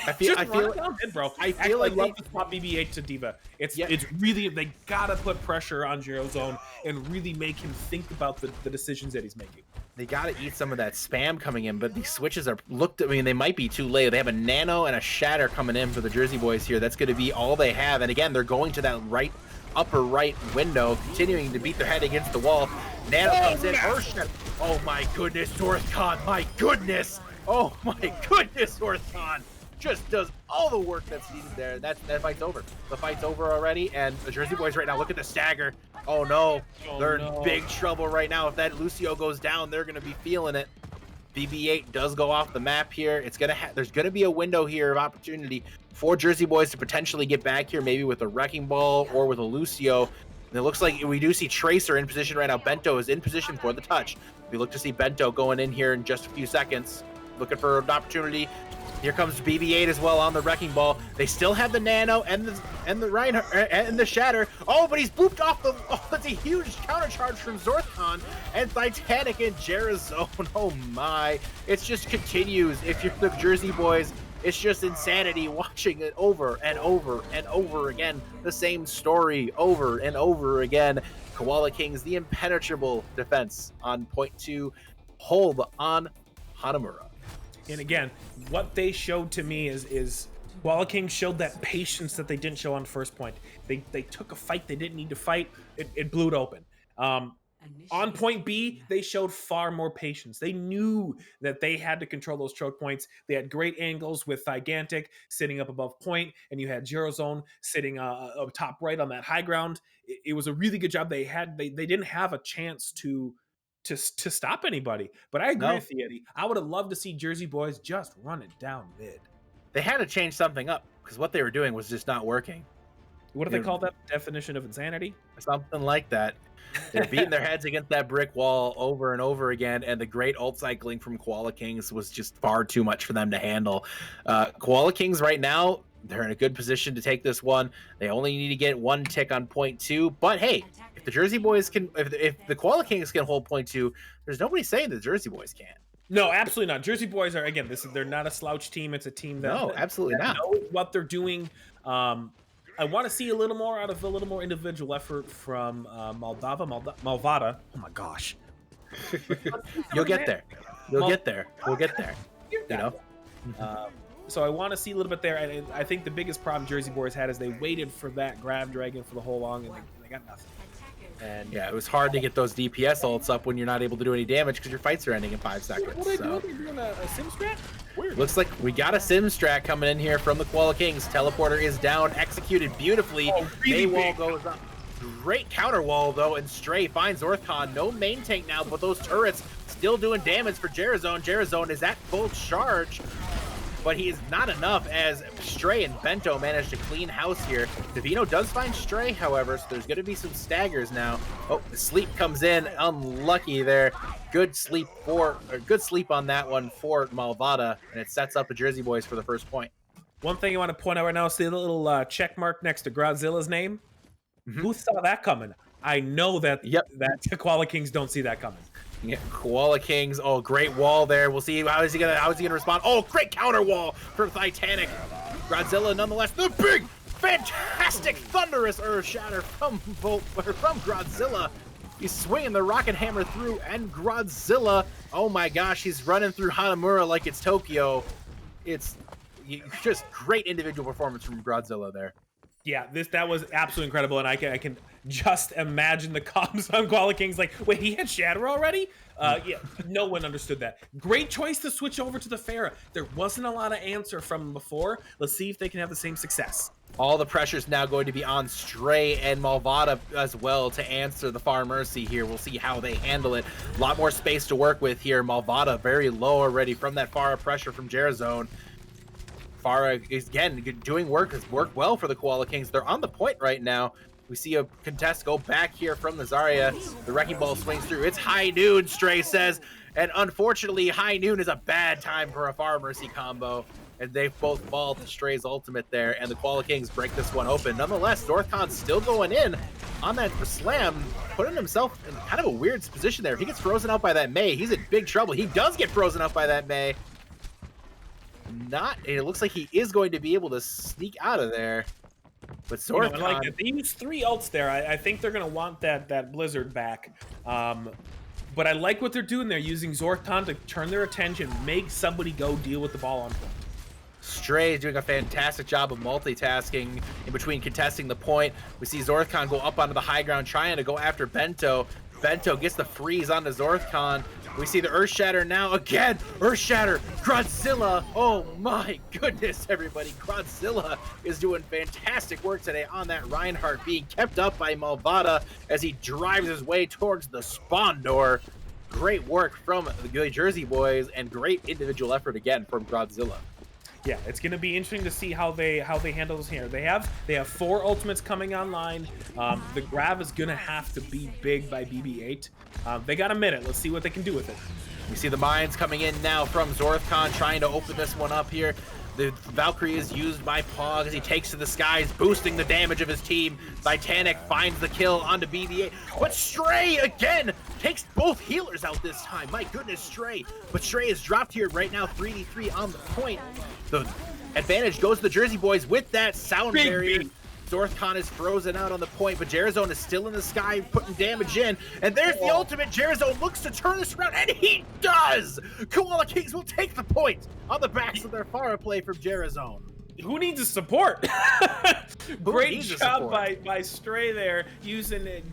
Speaker 2: I feel
Speaker 6: down mid, bro.
Speaker 2: I feel like
Speaker 6: love the swap BB-8 to Diva. It's really, they gotta put pressure on Jarazone and really make him think about the decisions that he's making.
Speaker 2: They got to eat some of that spam coming in, but these switches are they might be too late. They have a nano and a shatter coming in for the Jersey Boys here. That's going to be all they have. And again, they're going to that upper right window, continuing to beat their head against the wall. Nano comes in. Oh my goodness, Zorthcon. My goodness. Oh my goodness, Zorthcon just does all the work that's needed there. That fight's over. The fight's over already, and the Jersey Boys right now, look at the stagger. Oh no, they're in big trouble right now. If that Lucio goes down, they're gonna be feeling it. BB-8 does go off the map here. There's gonna be a window here of opportunity for Jersey Boys to potentially get back here, maybe with a Wrecking Ball or with a Lucio. And it looks like we do see Tracer in position right now. Bento is in position for the touch. We look to see Bento going in here in just a few seconds, looking for an opportunity. Here comes BB-8 as well on the Wrecking Ball. They still have the Nano and the Reinhardt and the Shatter. Oh, but he's booped off the. Oh, that's a huge counter charge from Zorthcon and Titanic and Jarazone. Oh my! It just continues. If you're the Jersey Boys, it's just insanity watching it over and over and over again. The same story over and over again. Koala Kings, the impenetrable defense on point 2, hold on Hanamura.
Speaker 6: And again, what they showed to me is Koala King showed that patience that they didn't show on first point. They took a fight they didn't need to fight. It blew it open. On point B, they showed far more patience. They knew that they had to control those choke points. They had great angles with Gigantic sitting up above point, and you had Zone sitting up top right on that high ground. It was a really good job. They didn't have a chance to stop anybody. But I agree with you, Eddie. I would have loved to see Jersey Boys just run it down mid.
Speaker 2: They had to change something up because what they were doing was just not working.
Speaker 6: What do they call that? Definition of insanity?
Speaker 2: Something like that. They're beating their heads against that brick wall over and over again, and the great ult cycling from Koala Kings was just far too much for them to handle. Koala Kings right now, they're in a good position to take this one. They only need to get one tick on point 2, but hey, if the Jersey Boys can, if the Koala Kings can hold point 2, there's nobody saying the Jersey Boys can't.
Speaker 6: No, absolutely not. Jersey Boys are, again, they're not a slouch team. It's a team that
Speaker 2: absolutely not.
Speaker 6: knows what they're doing. I want to see a little more individual effort from Malvada. Oh my gosh.
Speaker 2: You'll get there. We'll get there. You know.
Speaker 6: So I want to see a little bit there. And I think the biggest problem Jersey Boys had is they waited for that grab dragon for the whole long, and they got nothing. And
Speaker 2: yeah, it was hard to get those DPS ults up when you're not able to do any damage because your fights are ending in 5 seconds.
Speaker 6: What are they doing? They're doing a sim strat? Weird.
Speaker 2: Looks like we got a sim strat coming in here from the Koala Kings. Teleporter is down, executed beautifully.
Speaker 6: Really
Speaker 2: Wall goes up. Great counter wall though, and Stray finds Orthcon. No main tank now, but those turrets still doing damage for Jarazone. Jarazone is at full charge, but he is not enough as Stray and Bento manage to clean house here. Divino does find Stray, however, so there's going to be some staggers now. Oh, the sleep comes in. Unlucky there. Good sleep on that one for Malvada, and it sets up the Jersey Boys for the first point.
Speaker 6: One thing I want to point out right now is the little check mark next to Godzilla's name. Who saw that coming? I know that that Koala Kings don't see that coming.
Speaker 2: Yeah, Koala Kings. Oh, great wall there. We'll see how is he gonna respond. Oh, great counter wall from Titanic. Godzilla, nonetheless, the big, fantastic, thunderous Earth Shatter from Godzilla. He's swinging the rocket hammer through, and Godzilla. Oh my gosh, he's running through Hanamura like it's Tokyo. It's just great individual performance from Godzilla there.
Speaker 6: Yeah, that was absolutely incredible, and I can just imagine the comms on Koala Kings like, wait, he had Shatter already? Yeah, no one understood that. Great choice to switch over to the Pharah. There wasn't a lot of answer from him before. Let's see if they can have the same success.
Speaker 2: All the pressure's now going to be on Stray and Malvada as well to answer the Far Mercy here. We'll see how they handle it. A lot more space to work with here. Malvada very low already from that Pharah pressure from Jarazone. Pharah is, again, doing work. Has worked well for the Koala Kings. They're on the point right now. We see a contest go back here from the Zarya. The Wrecking Ball swings through. It's high noon, Stray says. And unfortunately, high noon is a bad time for a Far Mercy combo. And they both fall to Stray's ultimate there. And the Koala Kings break this one open. Nonetheless, Northcon's still going in on that slam, putting himself in kind of a weird position there. If he gets frozen out by that Mei, he's in big trouble. He does get frozen out by that Mei. It looks like he is going to be able to sneak out of there. But Zorthcon,
Speaker 6: they used 3 ults there. I think they're going to want that Blizzard back. But I like what they're doing. They're using Zorthcon to turn their attention, make somebody go deal with the ball on point.
Speaker 2: Stray is doing a fantastic job of multitasking in between contesting the point. We see Zorthcon go up onto the high ground trying to go after Bento. Bento gets the freeze onto Zorthcon. We see the Earth Shatter now again. Earth Shatter, Godzilla. Oh my goodness, everybody. Godzilla is doing fantastic work today on that Reinhardt, being kept up by Malvada as he drives his way towards the spawn door. Great work from the Jersey Boys and great individual effort again from Godzilla.
Speaker 6: Yeah, it's going to be interesting to see how they handle this here. They have 4 ultimates coming online. The grab is going to have to be big by BB8. They got a minute. Let's see what they can do with it.
Speaker 2: We see the mines coming in now from Zorthcon trying to open this one up here. The Valkyrie is used by Pog as he takes to the skies, boosting the damage of his team. Titanic finds the kill onto BB8, but Stray again takes both healers out this time. My goodness, Stray. But Stray is dropped here right now, 3v3 on the point. The advantage goes to the Jersey Boys with that sound barrier. Zorthcon is frozen out on the point, but Jarazone is still in the sky putting damage in. And there's the ultimate. Jarazone looks to turn this around, and he does! Koala Kings will take the point on the backs of their Pharah play from Jarazone.
Speaker 6: Who needs a support? Great
Speaker 2: needs a
Speaker 6: job
Speaker 2: support?
Speaker 6: by Stray there, using it,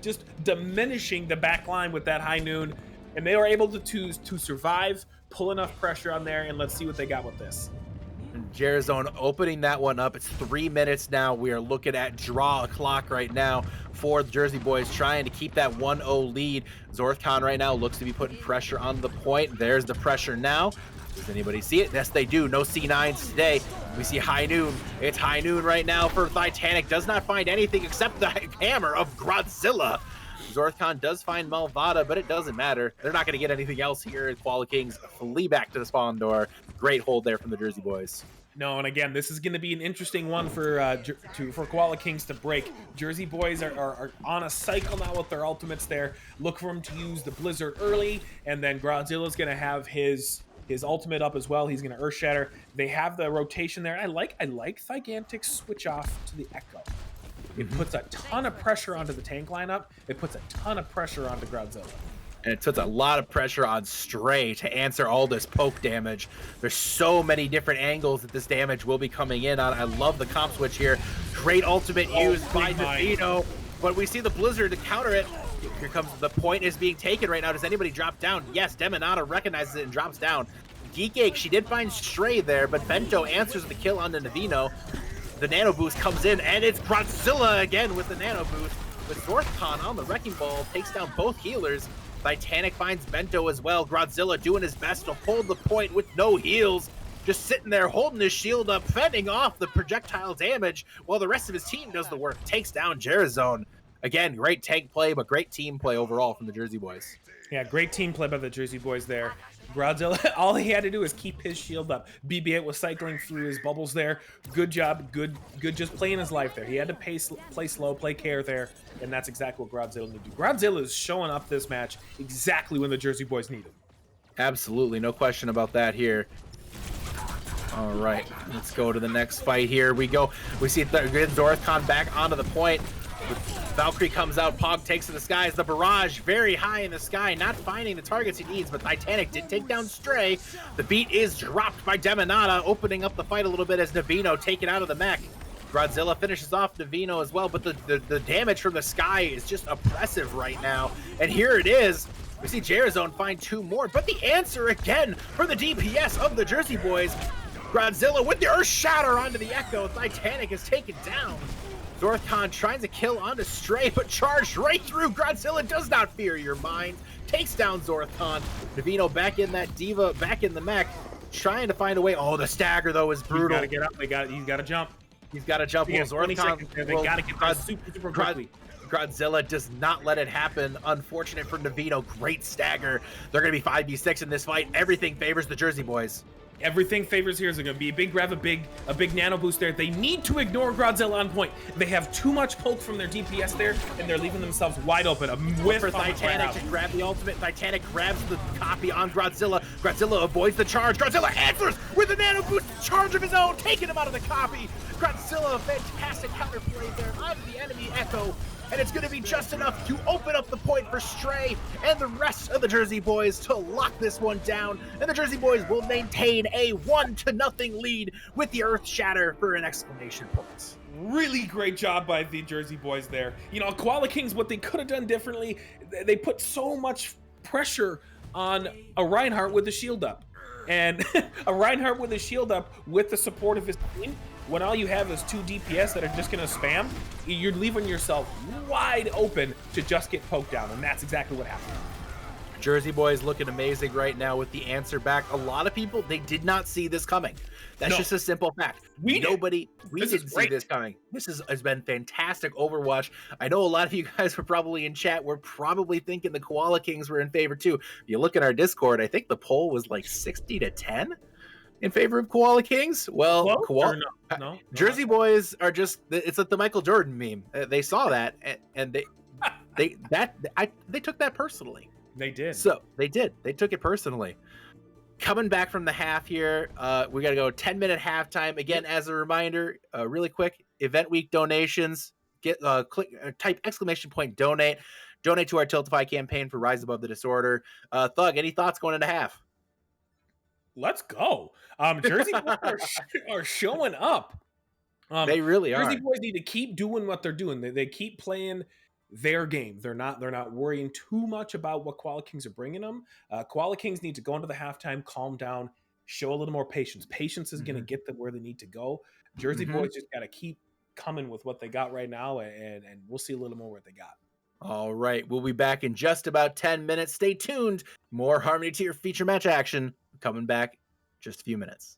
Speaker 6: just diminishing the back line with that high noon. And they were able to survive, pull enough pressure on there, and let's see what they got with this.
Speaker 2: Jarazone opening that one up. It's 3 minutes now. We are looking at draw clock right now for the Jersey Boys, trying to keep that 1-0 lead. Zorthcon right now looks to be putting pressure on the point. There's the pressure now. Does anybody see it? Yes, they do. No C9s today. We see high noon. It's high noon right now for Titanic. Does not find anything except the hammer of Godzilla. Zorthcon does find Malvada, but it doesn't matter. They're not going to get anything else here. Koala Kings flee back to the spawn door. Great hold there from the Jersey Boys.
Speaker 6: No, and again, this is going to be an interesting one for Koala Kings to break. Jersey Boys are on a cycle now with their ultimates there. Look for them to use the Blizzard early, and then Godzilla's going to have his ultimate up as well. He's going to Earth Shatter. They have the rotation there. I like Gigantic's switch off to the Echo. It puts a ton of pressure onto the tank lineup. It puts a ton of pressure onto Godzilla.
Speaker 2: And it puts a lot of pressure on Stray to answer all this poke damage. There's so many different angles that this damage will be coming in on. I love the comp switch here. Great ultimate used by Navino, but we see the Blizzard to counter it. Here comes the point is being taken right now. Does anybody drop down? Yes, Demonata recognizes it and drops down. Geekake, she did find Stray there, but Bento answers the kill onto Navino. The nano boost comes in, and it's Godzilla again with the nano boost. With Zorthcon on the wrecking ball, takes down both healers. Titanic finds Bento as well. Godzilla doing his best to hold the point with no heals. Just sitting there holding his shield up, fending off the projectile damage while the rest of his team does the work. Takes down Jarazone. Again, great tank play, but great team play overall from the Jersey Boys.
Speaker 6: Yeah, great team play by the Jersey Boys there. Godzilla, all he had to do is keep his shield up. BB-8 was cycling through his bubbles there. Good job, good just playing his life there. He had to play slow, play care there, and that's exactly what Godzilla needed to do. Godzilla is showing up this match exactly when the Jersey Boys need him.
Speaker 2: Absolutely, no question about that here. All right, let's go to the next fight here. We go. We see Zorthcon back onto the point. Valkyrie comes out, Pog takes to the skies. The barrage very high in the sky, not finding the targets he needs, but Titanic did take down Stray. The beat is dropped by Demonata, opening up the fight a little bit as Navino taken out of the mech. Godzilla finishes off Navino as well, but the damage from the sky is just oppressive right now. And here it is. We see Jarazone find two more, but the answer again for the DPS of the Jersey Boys. Godzilla with the Earth Shatter onto the Echo. Titanic is taken down. Zorthcon trying to kill onto Stray, but charged right through. Godzilla does not fear your mind. Takes down Zorthcon. Navino back in that Diva, back in the mech, trying to find a way. Oh, the stagger, though, is brutal.
Speaker 6: He's got to get up. He's got to jump.
Speaker 2: He's got to jump. Well, Zorthcon,
Speaker 6: they got to get there super quickly.
Speaker 2: Godzilla does not let it happen. Unfortunate for Navino. Great stagger. They're going to be 5v6 in this fight. Everything favors the Jersey Boys.
Speaker 6: Everything favors here. Is going to be a big grab, a big nano boost there. They need to ignore Godzilla on point. They have too much poke from their DPS there, and they're leaving themselves wide open. A whiff
Speaker 2: for Titanic to grab the ultimate. Titanic grabs the copy on Godzilla. Godzilla avoids the charge. Godzilla answers with a nano boost charge of his own, taking him out of the copy. Godzilla, fantastic counterplay there on the enemy Echo. And it's going to be just enough to open up the point for Stray and the rest of the Jersey Boys to lock this one down. And the Jersey Boys will maintain a 1-0 lead with the Earth Shatter for an exclamation point.
Speaker 6: Really great job by the Jersey Boys there. You know, Koala Kings, what they could have done differently, they put so much pressure on a Reinhardt with the shield up. And a Reinhardt with a shield up with the support of his team, when all you have is two DPS that are just going to spam, you're leaving yourself wide open to just get poked down, and that's exactly what happened.
Speaker 2: Jersey Boys looking amazing right now with the answer back. A lot of people, they did not see this coming. That's just a simple fact. We didn't see this coming. This has been fantastic Overwatch. I know a lot of you guys were probably in chat. We're probably thinking the Koala Kings were in favor too. If you look at our Discord, I think the poll was like 60-10 in favor of Koala Kings. Well,
Speaker 6: no,
Speaker 2: Jersey Boys are just, it's like the Michael Jordan meme. They saw that and they took that personally.
Speaker 6: They did.
Speaker 2: So they took it personally. Coming back from the half here, we got to go 10-minute halftime. Again, as a reminder, really quick, event week donations, type !donate. Donate to our Tiltify campaign for Rise Above the Disorder. Thug, any thoughts going into half?
Speaker 6: Let's go. Jersey Boys are showing up.
Speaker 2: They really
Speaker 6: Jersey
Speaker 2: are.
Speaker 6: Boys need to keep doing what they're doing. They keep playing their game. They're not worrying too much about what Koala Kings are bringing them. Koala Kings need to go into the halftime, calm down, show a little more patience. Patience is going to get them where they need to go. Jersey Boys just got to keep coming with what they got right now, and we'll see a little more what they got.
Speaker 2: All right, we'll be back in just about 10 minutes. Stay tuned. More Harmony Tier feature match action coming back just a few minutes.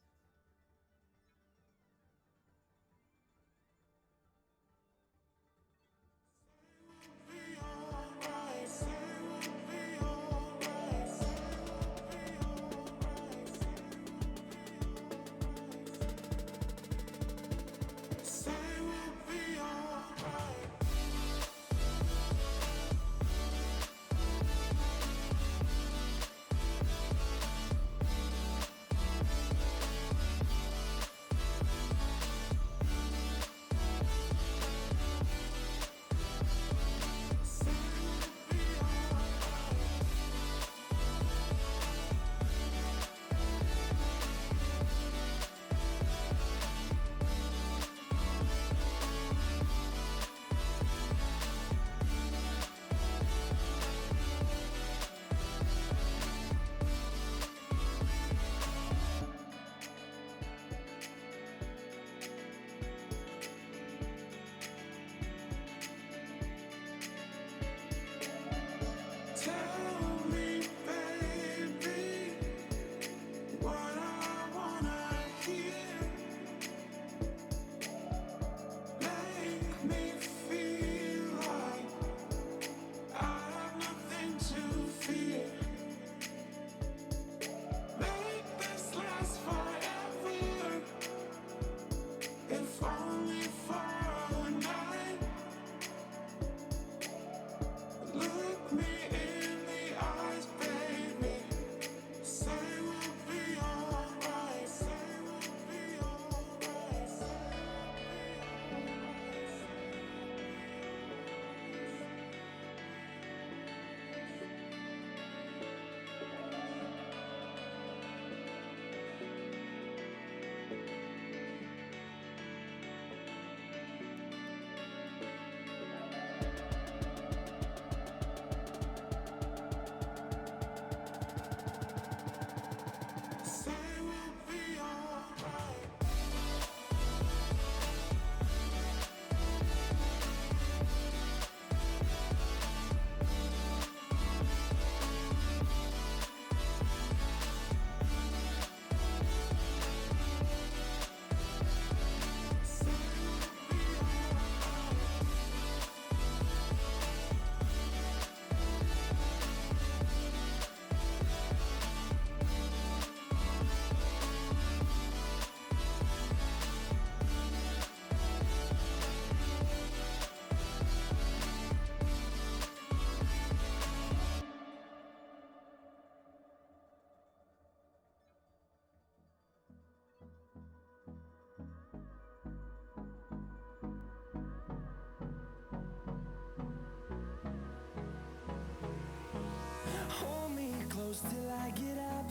Speaker 1: Hold me close till I get up.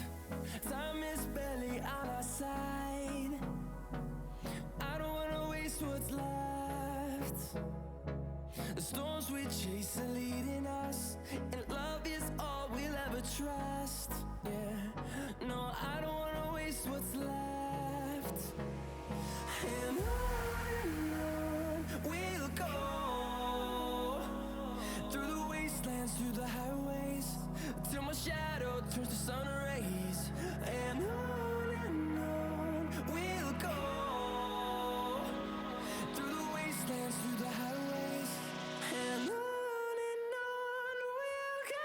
Speaker 1: Time is barely on our side. I don't wanna waste what's left. The storms we chase are leading us, and love is all we'll ever trust. Yeah, no, I don't wanna waste what's left. And on we'll go, through the wastelands, through the highways, till my shadow turns to sun rays. And on we'll go, through the wastelands, through the highways, and on we'll go.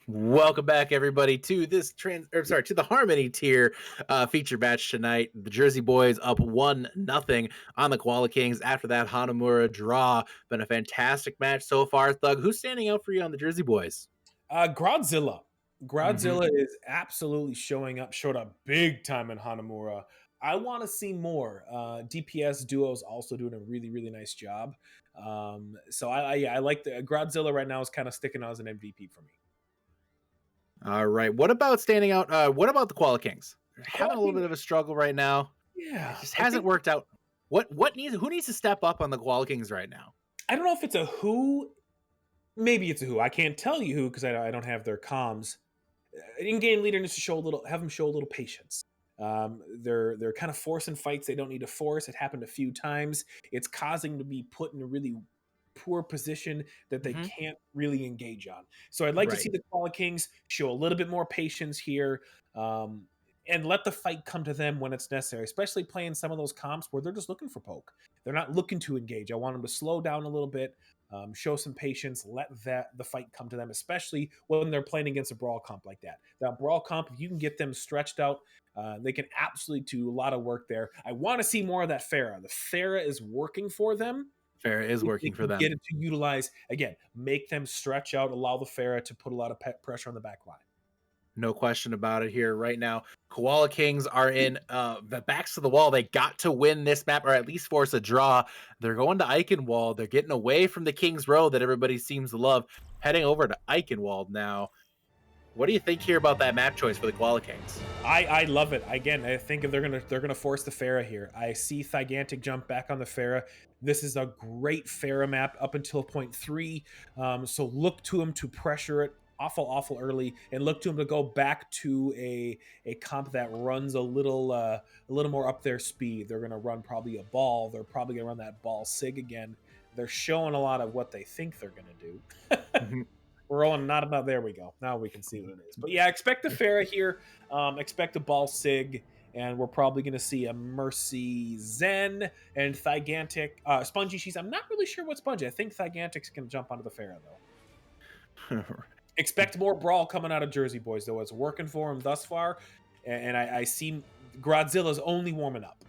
Speaker 2: Welcome back, everybody, to this to the Harmony tier feature match tonight. The Jersey Boys up 1-0 on the Koala Kings after that Hanamura draw. Been a fantastic match so far. Thug, who's standing out for you on the Jersey Boys?
Speaker 6: Grodzilla.
Speaker 2: Mm-hmm.
Speaker 6: Grodzilla is absolutely showed up big time in Hanamura. I want to see more. DPS duo is also doing a really, really nice job. So I like the Grodzilla right now is kind of sticking out as an MVP for me.
Speaker 2: All right. What about standing out? What about the Koala Kings? They're having a little bit of a struggle right now.
Speaker 6: Yeah,
Speaker 2: It just hasn't worked out. Who needs to step up on the Koala Kings right now?
Speaker 6: I don't know if it's a who. Maybe it's a who. I can't tell you who because I don't have their comms. An in-game leader needs to have them show a little patience. They're kind of forcing fights they don't need to force. It happened a few times. It's causing to be put in a really poor position that they can't really engage on. So I'd like to see the Koala Kings show a little bit more patience here, and let the fight come to them when it's necessary, especially playing some of those comps where they're just looking for poke. They're not looking to engage. I want them to slow down a little bit, show some patience, let the fight come to them, especially when they're playing against a brawl comp like that. That brawl comp, if you can get them stretched out, they can absolutely do a lot of work there. I want to see more of that Farah. The Farah is working for them.
Speaker 2: Farah is working for them.
Speaker 6: Get it to utilize, again, make them stretch out, allow the Farah to put a lot of pressure on the back line.
Speaker 2: No question about it here right now. Koala Kings are in the backs to the wall. They got to win this map or at least force a draw. They're going to Eichenwald. They're getting away from the Kings Row that everybody seems to love, heading over to Eichenwald now. What do you think here about that map choice for the Koala Kings?
Speaker 6: I love it. Again, I think they're gonna force the Farah here. I see Gigantic jump back on the Farah. This is a great Farah map up until point 3. So look to him to pressure it awful early, and look to him to go back to a comp that runs a little more up their speed. They're gonna run probably a ball. They're probably gonna run that ball sig again. They're showing a lot of what they think they're gonna do. We're rolling not about there we go. Now we can see what it is. But yeah, expect the Farah here. Expect a ball sig, and we're probably going to see a Mercy Zen and Gigantic. Spongy Cheese. I'm not really sure what Spongy. I think Gigantic's going to jump onto the Farah though. Expect more brawl coming out of Jersey Boys though. It's working for him thus far, and I see Grodzilla's only warming up.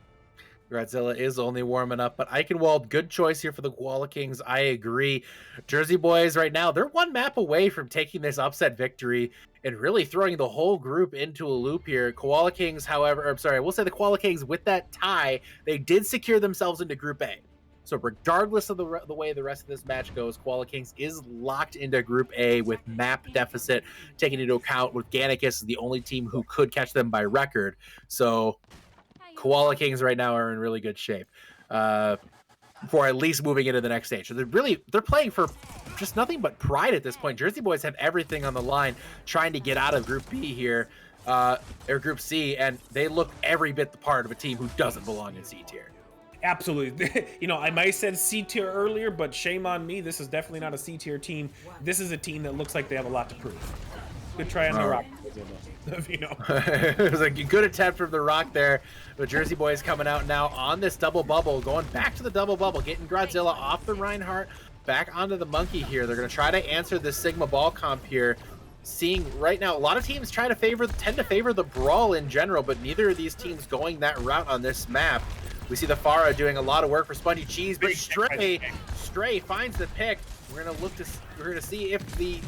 Speaker 2: Godzilla is only warming up, but Eichenwald, good choice here for the Koala Kings. I agree. Jersey Boys right now, they're one map away from taking this upset victory and really throwing the whole group into a loop here. Koala Kings, however, we'll say the Koala Kings with that tie, they did secure themselves into Group A. So regardless of the way the rest of this match goes, Koala Kings is locked into Group A with map deficit, taking into account with Gannicus is the only team who could catch them by record. So Koala Kings right now are in really good shape for at least moving into the next stage. So they're playing for just nothing but pride at this point. Jersey Boys have everything on the line trying to get out of Group B here, or Group C, and they look every bit the part of a team who doesn't belong in C tier.
Speaker 6: Absolutely. I might have said C tier earlier, but shame on me. This is definitely not a C tier team. This is a team that looks like they have a lot to prove. Good try on the rock.
Speaker 2: It was a good attempt from the rock there. The Jersey Boys coming out now on this double bubble, going back to the double bubble, getting Godzilla off the Reinhardt, back onto the monkey here. They're going to try to answer this Sigma ball comp here. Seeing right now, a lot of teams tend to favor the brawl in general, but neither of these teams going that route on this map. We see the Farah doing a lot of work for Spongy Cheese, but Stray finds the pick. We're gonna see if the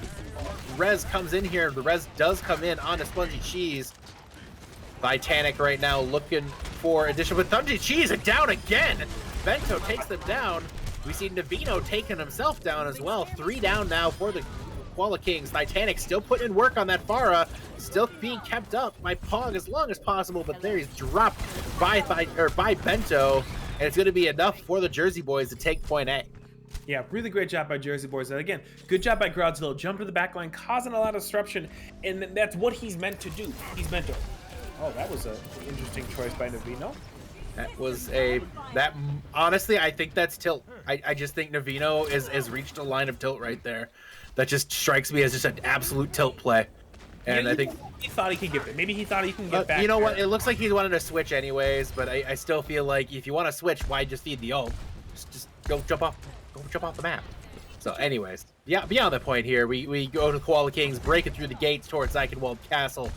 Speaker 2: res comes in here. The res does come in onto Spongy Cheese. Titanic right now looking for additional, but Spongy Cheese is down again. Bento takes them down. We see Navino taking himself down as well. 3 down now for the Koala Kings. Titanic still putting in work on that Farah, still being kept up by Pog as long as possible, but there he's dropped by Bento, and it's going to be enough for the Jersey Boys to take point A.
Speaker 6: Yeah, really great job by Jersey Boys. And again, good job by Grodzilla. Jump to the back line, causing a lot of disruption, and that's what he's meant to do. He's meant to. Oh, that was an interesting choice by Navino.
Speaker 2: Honestly, I think that's tilt. I just think Navino has reached a line of tilt right there. That just strikes me as just an absolute tilt play. And I think
Speaker 6: he thought he could get it. Maybe he thought he can get back.
Speaker 2: You know what? It looks like he wanted to switch anyways, but I still feel like if you want to switch, why just feed the ult? Just go jump off the map. So anyways, yeah, beyond the point here, we go to Koala Kings, breaking through the gates towards Eichenwald Castle.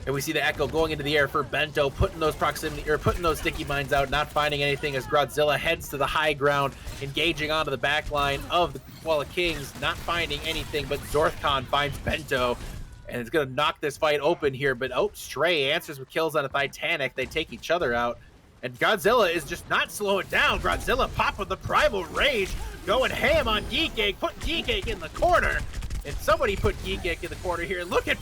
Speaker 2: And we see the Echo going into the air for Bento, putting those putting those sticky mines out, not finding anything as Godzilla heads to the high ground, engaging onto the back line of the Koala Kings, not finding anything, but Zorthkon finds Bento, and it's going to knock this fight open here, but Stray answers with kills on a Titanic. They take each other out, and Godzilla is just not slowing down. Godzilla popping the Primal Rage, going ham on Geekig, putting Geekig in the corner. And somebody put Geekig in the corner here. Look at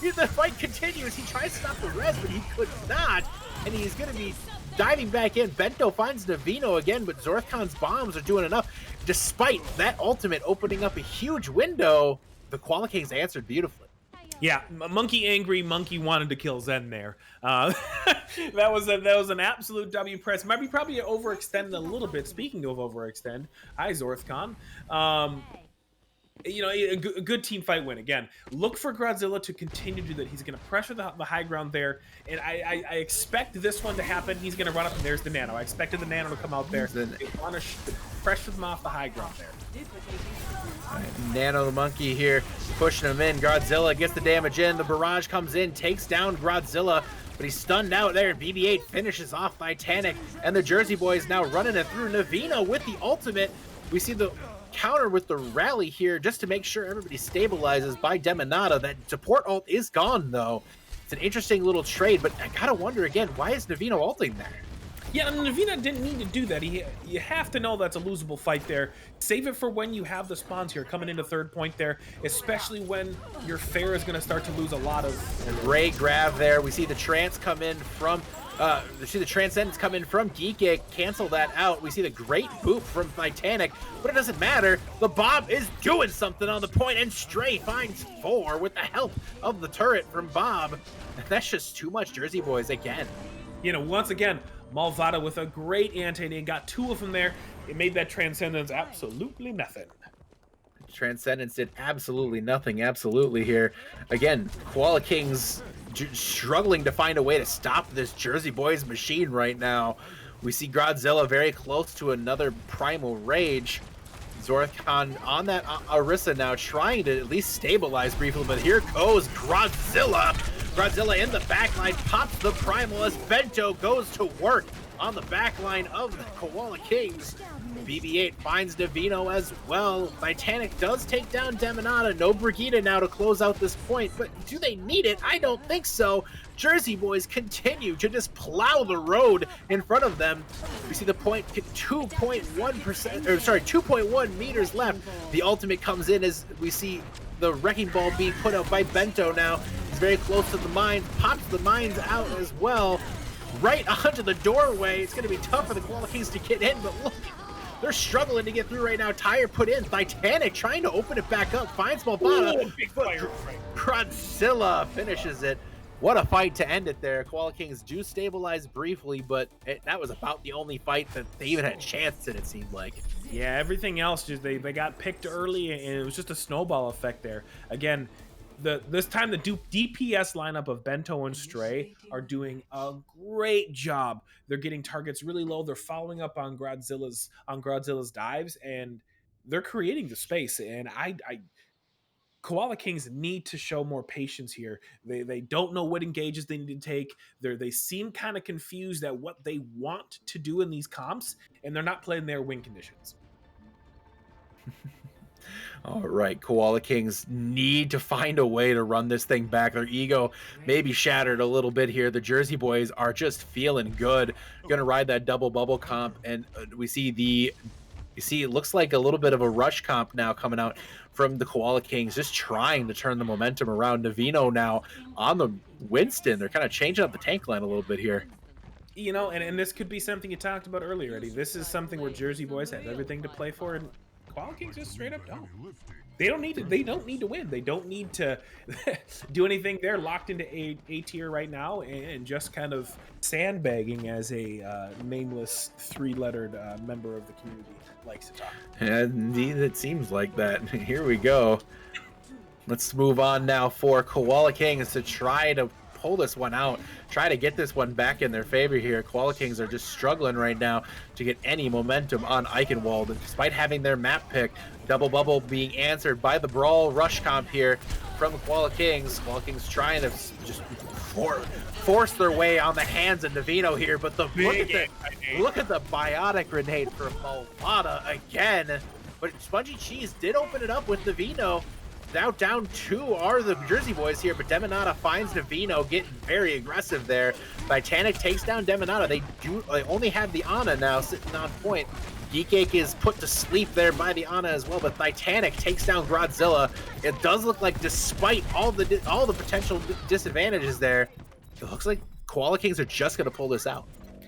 Speaker 2: the fight continues. He tries to stop the res, but he could not. And he's going to be diving back in. Bento finds Navino again, but Zorthkon's bombs are doing enough. Despite that ultimate opening up a huge window, the Koala Kings answered beautifully.
Speaker 6: Yeah, Monkey angry, Monkey wanted to kill Zen there. That was an absolute W press. Might be probably overextended a little bit. Speaking of overextend, hi Zorthkon. You know, a good team fight win. Again, look for Godzilla to continue to do that. He's going to pressure the high ground there, and I expect this one to happen. He's going to run up, and there's the Nano. I expected the Nano to come out there. They want to pressure them off the high ground there.
Speaker 2: All right, Nano the Monkey here, pushing him in. Godzilla gets the damage in. The barrage comes in, takes down Godzilla, but he's stunned out there. BB-8 finishes off Titanic, and the Jersey Boys now running it through. Navino with the ultimate. We see the counter with the rally here just to make sure everybody stabilizes by Demonata. That support ult is gone, though. It's an interesting little trade, but I gotta wonder again, why is Navino ulting there?
Speaker 6: Yeah, Navina didn't need to do that. You have to know that's a losable fight there. Save it for when you have the spawns here coming into third point there, especially when your fair is going to start to lose a lot of...
Speaker 2: And Ray grab there. We see the trance come in from... we see the Transcendence come in from Geekig, cancel that out. We see the great boop from Titanic, but it doesn't matter. The Bob is doing something on the point, and Stray finds 4 with the help of the turret from Bob. That's just too much Jersey Boys again.
Speaker 6: You know, once again, Malvada with a great anti-nade, got 2 of them there. It made that Transcendence absolutely nothing.
Speaker 2: Transcendence did absolutely nothing, absolutely here. Again, Koala Kings struggling to find a way to stop this Jersey Boys machine right now. We see Godzilla very close to another Primal Rage. Zorthkon on that Orisa now, trying to at least stabilize briefly, but here goes Godzilla. Godzilla in the backline pops the Primal as Bento goes to work on the backline of the Koala Kings. BB-8 finds Navino as well. Titanic does take down Demonata. No Brigida now to close out this point, but do they need it? I don't think so. Jersey Boys continue to just plow the road in front of them. We see the point 2.1%, or sorry, 2.1 meters left. The ultimate comes in as we see the Wrecking Ball being put out by Bento now. He's very close to the mines, pops the mines out as well. Right onto the doorway. It's going to be tough for the Koala Kings to get in, but look, they're struggling to get through right now. Tire put in. Titanic trying to open it back up. Finds Malvada. Godzilla finishes it. What a fight to end it there. Koala Kings do stabilize briefly, but that was about the only fight that they even had a chance in, it seemed like.
Speaker 6: Yeah, everything else, just they got picked early, and it was just a snowball effect there. Again, this time the DPS lineup of Bento and Stray are doing a great job. They're getting targets really low. They're following up on Godzilla's dives, and they're creating the space. And Koala Kings need to show more patience here. They don't know what engages they need to take. They seem kind of confused at what they want to do in these comps, and they're not playing their win conditions.
Speaker 2: All right, Koala Kings need to find a way to run this thing back. Their ego may be shattered a little bit here. The Jersey Boys are just feeling good. Going to ride that double bubble comp, and we see it looks like a little bit of a rush comp now coming out from the Koala Kings, just trying to turn the momentum around. Navino now on the Winston. They're kind of changing up the tank line a little bit here.
Speaker 6: You know, and this could be something you talked about earlier, Eddie. This is something where Jersey Boys have everything to play for, and Koala Kings just straight up don't. They don't need to win. They don't need to do anything. They're locked into A tier right now, and just kind of sandbagging, as a nameless 3-lettered member of the community likes to talk.
Speaker 2: Indeed, it seems like that. Here we go. Let's move on now for Koala Kings to try to pull this one out, try to get this one back in their favor here. Koala Kings are just struggling right now to get any momentum on Eichenwald, despite having their map pick. Double bubble being answered by the Brawl Rush comp here from the Koala Kings. Koala Kings trying to just force their way on the hands of Navino here, but look at the biotic grenade from Malvada again. But Spongy Cheese did open it up with Navino. Now down 2 are the Jersey Boys here, but Demonata finds Navino getting very aggressive there. Titanic takes down Demonata. They only have the Ana now sitting on point. Geekake is put to sleep there by the Ana as well, but Titanic takes down Godzilla. It does look like, despite all the potential disadvantages there, it looks like Koala Kings are just going to pull this out.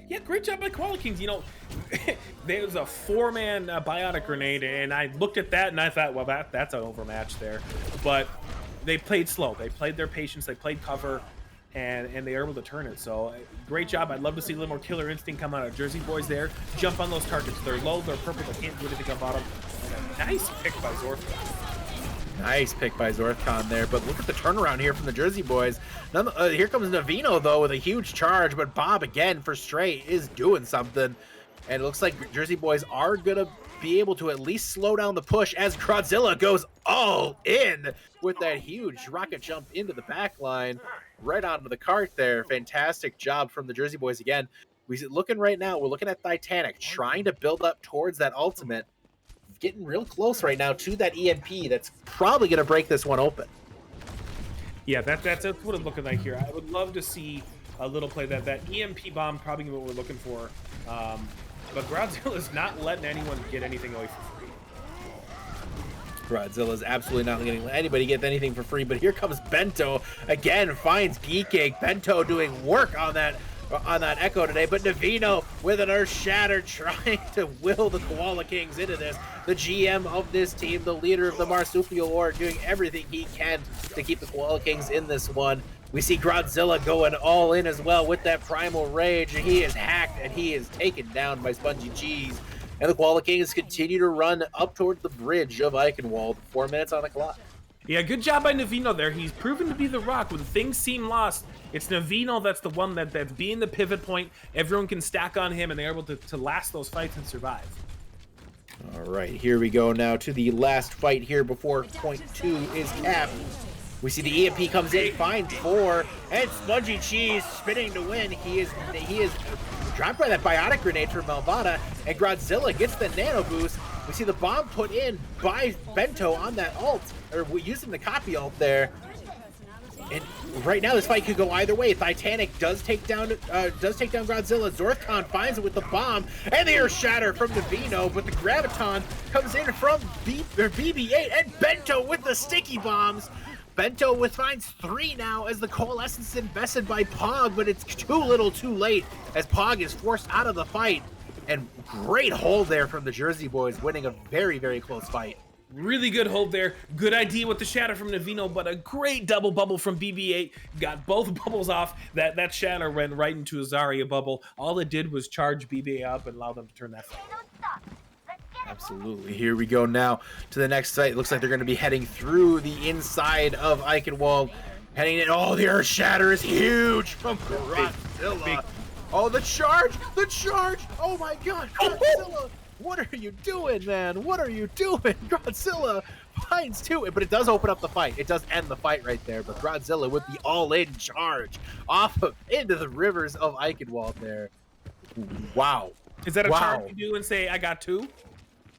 Speaker 6: Yeah, great job by Koala Kings. You know, there's a 4-man biotic grenade, and I looked at that and I thought, well, that's an overmatch there. But they played slow. They played their patience. They played cover, and they were able to turn it. So great job. I'd love to see a little more killer instinct come out of Jersey Boys there. Jump on those targets. They're low, they're purple, they can't do anything about them. And a nice pick by Zorthon.
Speaker 2: Nice pick by Zorthon there, but look at the turnaround here from the Jersey Boys. Here comes Navino, though, with a huge charge, but Bob, again, for straight, is doing something. And it looks like Jersey Boys are going to be able to at least slow down the push as Godzilla goes all in with that huge rocket jump into the back line, right onto the cart there. Fantastic job from the Jersey Boys again. We're looking at Titanic, trying to build up towards that ultimate. Getting real close right now to that EMP that's probably going to break this one open.
Speaker 6: Yeah, that's what it's looking like here. I would love to see a little play that EMP bomb, probably what we're looking for. But Godzilla's not letting anyone get anything away for free.
Speaker 2: Godzilla's absolutely not letting anybody get anything for free, but here comes Bento again, finds Geekake. Bento doing work on that Echo today, but Navino with an Earth Shatter trying to will the Koala Kings into this. The GM of this team, the leader of the Marsupial Horde, doing everything he can to keep the Koala Kings in this one. We see Godzilla going all in as well with that Primal Rage. He is hacked and he is taken down by Spongy Cheese. And the Koala Kings continue to run up towards the bridge of Eichenwald. 4 minutes on the clock.
Speaker 6: Yeah, good job by Navino there. He's proven to be the rock. When things seem lost, it's Navino that's the one that's being the pivot point. Everyone can stack on him, and they're able to last those fights and survive.
Speaker 2: All right, here we go now to the last fight here before point 2 is capped. We see the EMP comes in, finds 4, and Spongy Cheese spinning to win. He is dropped by that biotic grenade from Malvada, and Godzilla gets the nano boost. We see the bomb put in by Bento on that ult, or using the copy ult there. And right now, this fight could go either way. Titanic does take down Godzilla. Zorthon finds it with the bomb, and the Earth Shatter from Navino, but the Graviton comes in from BB-8, and Bento with the sticky bombs. Bento finds 3 now as the Coalescence is invested by Pog, but it's too little too late as Pog is forced out of the fight. And great hold there from the Jersey Boys, winning a very, very close fight.
Speaker 6: Really good hold there. Good idea with the shatter from Navino, but a great double bubble from BB-8. Got both bubbles off. That shatter went right into a Zarya bubble. All it did was charge BB-8 up and allow them to turn that fight.
Speaker 2: Absolutely. Here we go now to the next site. Looks like they're going to be heading through the inside of Eichenwald. Heading in. Oh, the Earth Shatter is huge from Godzilla. Oh, the charge! The charge! Oh my god, Godzilla! What are you doing, man? What are you doing? Godzilla finds 2, but it does open up the fight. It does end the fight right there, but Godzilla with the all-in charge into the rivers of Eichenwald there. Wow.
Speaker 6: Is that a charge you do and say, I got 2?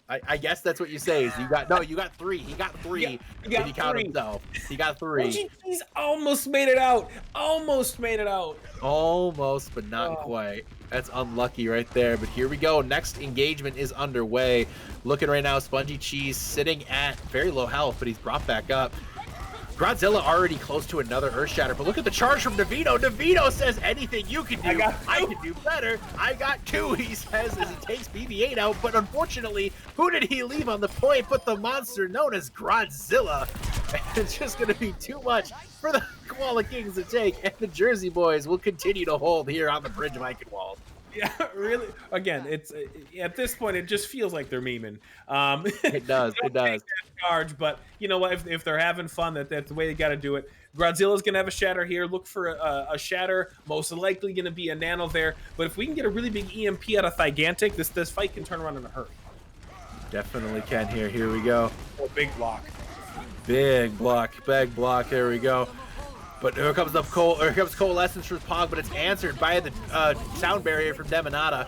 Speaker 2: I guess that's what you say. Is you got 3. He got 3.
Speaker 6: Yeah, he got
Speaker 2: if you count
Speaker 6: 3.
Speaker 2: himself. He got 3.
Speaker 6: He's almost made it out. Almost made it out.
Speaker 2: Almost, but not quite. That's unlucky right there. But here we go. Next engagement is underway. Looking right now, Spongy Cheese sitting at very low health, but he's brought back up. Godzilla already close to another Earth Shatter, but look at the charge from Navino. Navino says, anything you can do, I can do better. I got 2, he says, as he takes BB-8 out, but unfortunately, who did he leave on the point but the monster known as Godzilla? It's just going to be too much for the Koala Kings to take, and the Jersey Boys will continue to hold here on the bridge of Eichenwald.
Speaker 6: Yeah, really. Again, it's at this point, it just feels like they're memeing.
Speaker 2: It does. It does.
Speaker 6: Charge, but you know what? If they're having fun, that's the way they got to do it. Godzilla's going to have a shatter here. Look for a shatter. Most likely going to be a nano there. But if we can get a really big EMP out of Gigantic, this fight can turn around in a hurry.
Speaker 2: Definitely can here. Here we go.
Speaker 6: Oh, big block.
Speaker 2: Big block. There we go. But here comes Coalescence for Pog, but it's answered by the sound barrier from Demonata.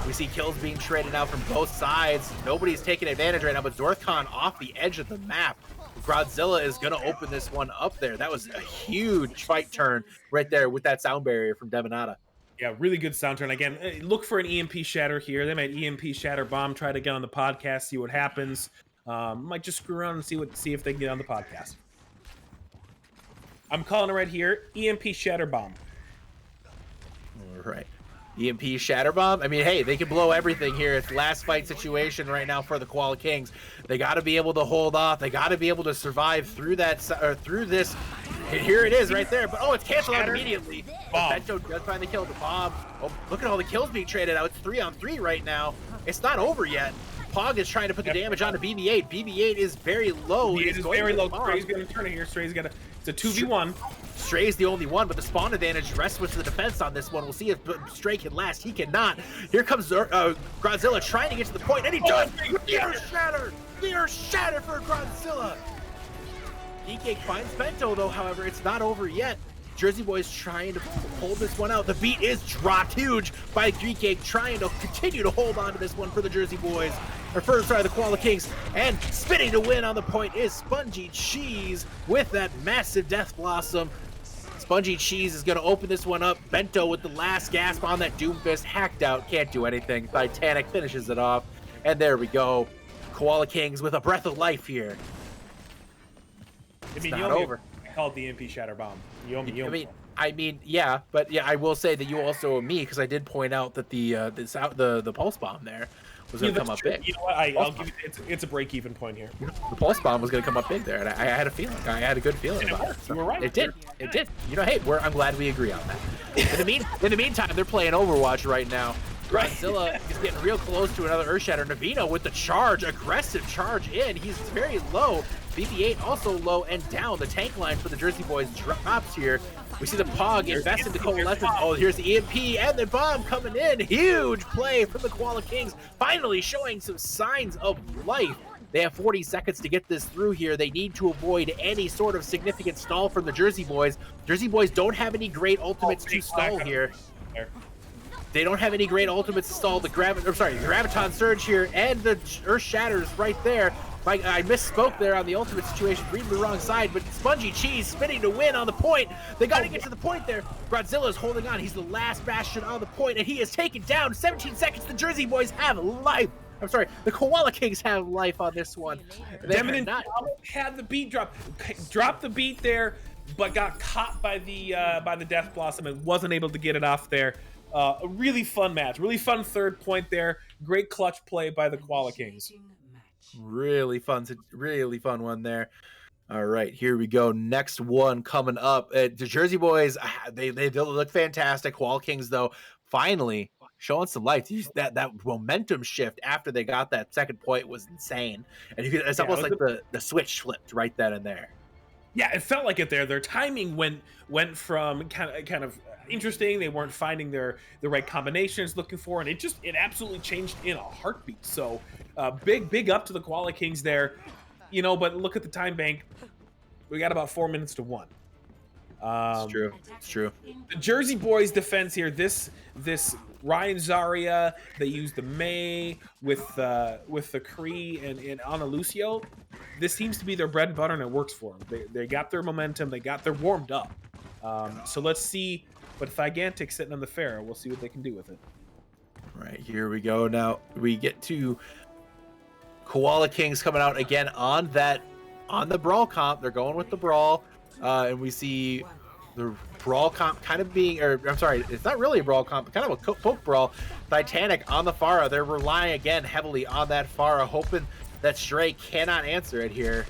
Speaker 2: We see kills being traded out from both sides. Nobody's taking advantage right now, but Dorthcon off the edge of the map. Godzilla is going to open this one up there. That was a huge fight turn right there with that sound barrier from Demonata.
Speaker 6: Yeah, really good sound turn. Again, look for an EMP shatter here. They might EMP shatter bomb, try to get on the podcast, see what happens. Might just screw around and see if they can get on the podcast. I'm calling it right here, EMP shatter bomb.
Speaker 2: All right. EMP Shatter Bomb. I mean, hey, they can blow everything here. It's last fight situation right now for the Koala Kings. They got to be able to hold off. They got to be able to survive through that, or through this. Here it is right there. But oh, it's canceled out immediately. Bento does find the kill. The bomb. Oh, look at all the kills being traded out. It's 3-on-3 right now. It's not over yet. Pog is trying to put the damage onto BB-8. BB-8 is very low.
Speaker 6: It is very low. Stray's going to turn it here. Stray's got it's a 2v1.
Speaker 2: Stray's the only one, but the spawn advantage rests with the defense on this one. We'll see if Stray can last. He cannot. Here comes Godzilla trying to get to the point, and he does! The Earth Shatter! The Earth Shatter for Godzilla! DK finds Bento, though, however, it's not over yet. Jersey Boys trying to hold this one out. The beat is dropped huge by DK, trying to continue to hold on to this one for the Jersey Boys. Or first, sorry, the Koala Kings. And spinning to win on the point is Spongy Cheese with that massive Death Blossom. Spongy Cheese is going to open this one up. Bento with the last gasp on that Doomfist. Hacked out. Can't do anything. Titanic finishes it off. And there we go. Koala Kings with a breath of life here.
Speaker 6: It's
Speaker 2: not over.
Speaker 6: Called the MP Shatter Bomb.
Speaker 2: I mean, yeah, but yeah, I will say that you also owe me because I did point out that the pulse bomb there was going to come up big.
Speaker 6: You know what? I'll give you, it's a break-even point here.
Speaker 2: The pulse bomb was going to come up big there, and I had a feeling. I had a good feeling about it.
Speaker 6: You were right.
Speaker 2: It did. It did. You know, hey, I'm glad we agree on that. In the meantime, they're playing Overwatch right now. Godzilla is getting real close to another Earthshatter. Navino with the charge, aggressive charge in. He's very low. BB-8 also low and down. The tank line for the Jersey Boys drops here. We see the Pog invest into Coalescence. Oh, here's the EMP and the bomb coming in. Huge play from the Koala Kings. Finally showing some signs of life. They have 40 seconds to get this through here. They need to avoid any sort of significant stall from the Jersey Boys. Jersey Boys don't have any great ultimates to stall here. They don't have any great ultimates to stall the Graviton Surge here, and the Earth Shatters right there. I misspoke there on the ultimate situation, reading the wrong side, but Spongy Cheese spinning to win on the point. They got to get to the point there. Godzilla's holding on. He's the last bastion on the point, and he is taken down. 17 seconds. The Jersey Boys have life. I'm sorry, the Koala Kings have life on this one.
Speaker 6: Demon and had the beat drop. Dropped the beat there, but got caught by the Death Blossom and wasn't able to get it off there. A really fun match. Really fun third point there. Great clutch play by the Koala Kings.
Speaker 2: Really fun one there. All right, here we go. Next one coming up. The Jersey Boys, they look fantastic. Koala Kings, though, finally showing some life. That momentum shift after they got that second point was insane. And it's almost like the switch flipped right then and there.
Speaker 6: Yeah, it felt like it there. Their timing went from kind of interesting. They weren't finding the right combinations looking for, and it absolutely changed in a heartbeat. So big up to the Koala Kings there, but look at the time bank. We got about 4 minutes to 1.
Speaker 2: It's true.
Speaker 6: The Jersey Boys defense here, this Ryan Zarya, they used the Mei with the Kree and Ana Lucio. This seems to be their bread and butter, and it works for them. They got their momentum, they're warmed up. So let's see. But Gigantic sitting on the Pharaoh, we'll see what they can do with it.
Speaker 2: Right, here we go. Now we get to Koala Kings coming out again on the Brawl comp. They're going with the Brawl. And we see the Brawl comp kind of being, it's not really a Brawl comp, but kind of a poke Brawl. Titanic on the Pharah. They're relying again heavily on that Pharah, hoping that Stray cannot answer it here.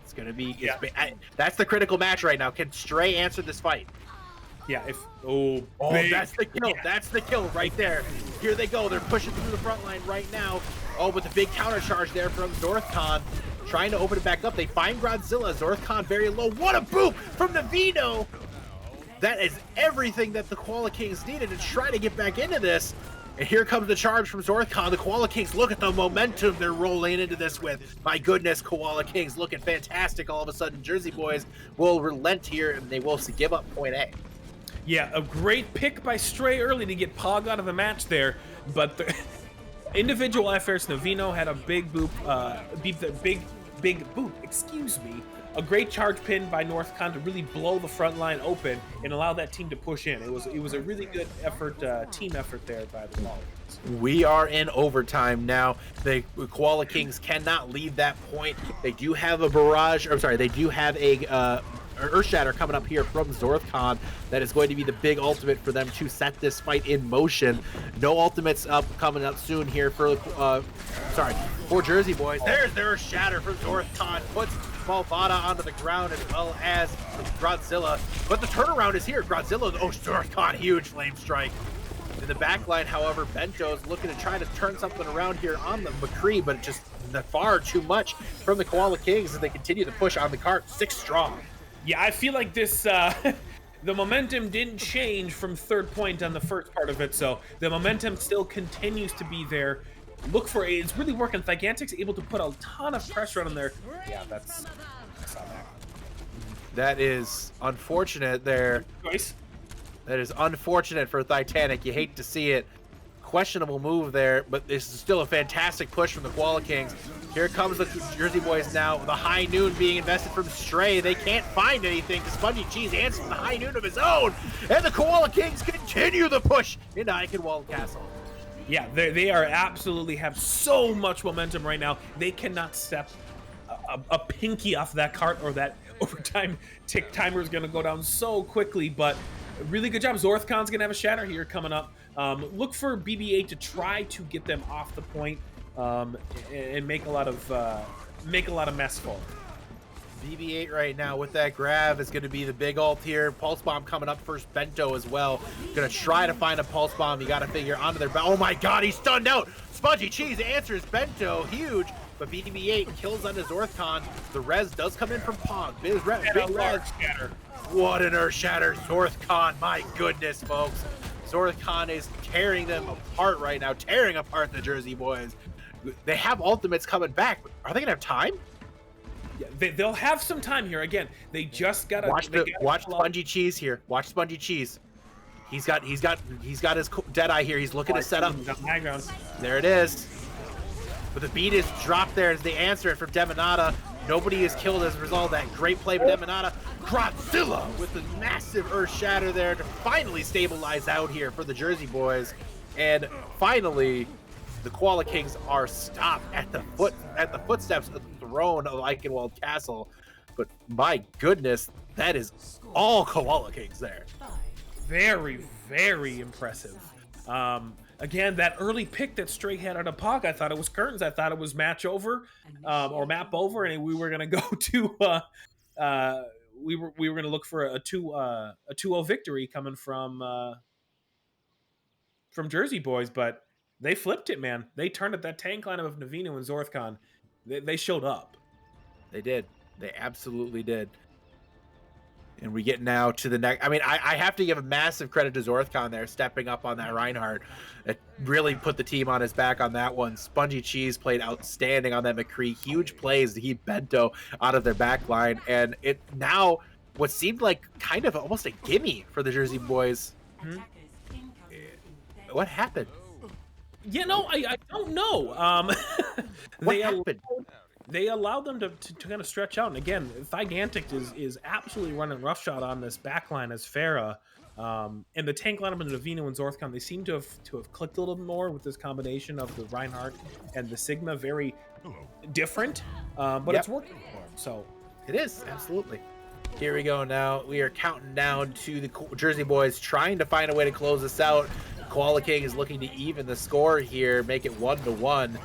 Speaker 2: It's going to be, that's the critical match right now. Can Stray answer this fight?
Speaker 6: Yeah,
Speaker 2: that's the kill. Yeah. That's the kill right there. Here they go. They're pushing through the front line right now. Oh, but the big counter charge there from Dorthcon. trying to open it back up. They find Godzilla. Zorthcon very low. What a boop from Navino! That is everything that the Koala Kings needed to try to get back into this. And here comes the charge from Zorthcon. The Koala Kings, look at the momentum they're rolling into this with. My goodness, Koala Kings looking fantastic. All of a sudden, Jersey Boys will relent here, and they will give up point A.
Speaker 6: Yeah, a great pick by Stray early to get Pog out of the match there, but the individual efforts, Navino had a big boop, big boop, excuse me. A great charge pin by Northcon to really blow the front line open and allow that team to push in. It was a really good effort, team effort there by the Koala Kings.
Speaker 2: We are in overtime now. The Koala Kings cannot leave that point. They do have a barrage, or sorry, they do have a Earth Shatter coming up here from Zorthcon. That is going to be the big ultimate for them to set this fight in motion. No ultimates coming up soon here for for Jersey Boys. There's their Earth Shatter from Zorthcon. Puts Malvada onto the ground as well as Godzilla. But the turnaround is here. Godzilla, oh, Zorthcon, huge flame strike. In the back line, however, Bento's looking to try to turn something around here on the McCree, but just far too much from the Koala Kings as they continue to push on the cart 6 strong.
Speaker 6: Yeah, I feel like this, the momentum didn't change from third point on the first part of it, so the momentum still continues to be there. Look for it. It's really working. Gigantic's able to put a ton of pressure on there. Yeah, that's not that.
Speaker 2: That is unfortunate there.
Speaker 6: Nice.
Speaker 2: That is unfortunate for Titanic. You hate to see it. Questionable move there, but this is still a fantastic push from the Koala Kings. Here comes the Jersey Boys now. The high noon being invested from Stray. They can't find anything. Spongy Cheese answers the high noon of his own. And the Koala Kings continue the push into Eichenwald Castle.
Speaker 6: Yeah, they are absolutely have so much momentum right now. They cannot step a pinky off that cart, or that overtime tick timer is going to go down so quickly. But really good job. Zorthcon's going to have a shatter here coming up. Look for BB-8 to try to get them off the point and make a lot of mess for them.
Speaker 2: BB-8 right now with that grab is going to be the big ult here. Pulse Bomb coming up first. Bento as well. Going to try to find a Pulse Bomb. You got to figure onto their back. Oh my god, he's stunned out. Spongy Cheese answers Bento. Huge. But BB-8 kills onto Zorthcon. The res does come in from Pog. Big res.
Speaker 6: Shatter.
Speaker 2: What an Earth Shatter. Zorthcon. My goodness, folks. Zorthcon is tearing them apart right now. Tearing apart the Jersey Boys. They have ultimates coming back. Are they going to have time?
Speaker 6: Yeah, they'll have some time here. Again, they just gotta
Speaker 2: watch Spongy Cheese here. Watch Spongy Cheese. He's got his Deadeye here. He's looking to set up. There it is. But the beat is dropped there as they answer it from Demonata. Nobody is killed as a result of that great play from Demonata. Godzilla with the massive Earth Shatter there to finally stabilize out here for the Jersey Boys. And finally, the Koala Kings are stopped at the footsteps of the throne of Eichenwald Castle. But my goodness, that is all Koala Kings there.
Speaker 6: Very, very impressive. Again, that early pick that Stray had out of Pog, I thought it was curtains. I thought it was match over, or map over, and we were gonna go to we were gonna look for a 2-0 victory coming from Jersey Boys, but they flipped it, man. They turned it. That tank lineup of Navino and Zorthcon, they showed up.
Speaker 2: They did. They absolutely did. And we get now to the next. I mean, I have to give a massive credit to Zorthcon there, stepping up on that Reinhardt. It really put the team on his back on that one. Spongy Cheese played outstanding on that McCree. Huge plays to keep Bento out of their back line. And it now, what seemed like kind of almost a gimme for the Jersey Boys. What happened?
Speaker 6: You know, I don't know.
Speaker 2: What happened?
Speaker 6: They allowed them to kind of stretch out. And again, Gigantic is absolutely running roughshod on this backline as Farah. And the tank lineup of Navino and Zorthcon, they seem to have clicked a little bit more with this combination of the Reinhardt and the Sigma. Very different, but it's working for them. So
Speaker 2: it is, absolutely. Here we go now. We are counting down to the Jersey Boys trying to find a way to close this out. Koala King is looking to even the score here, make it 1-1.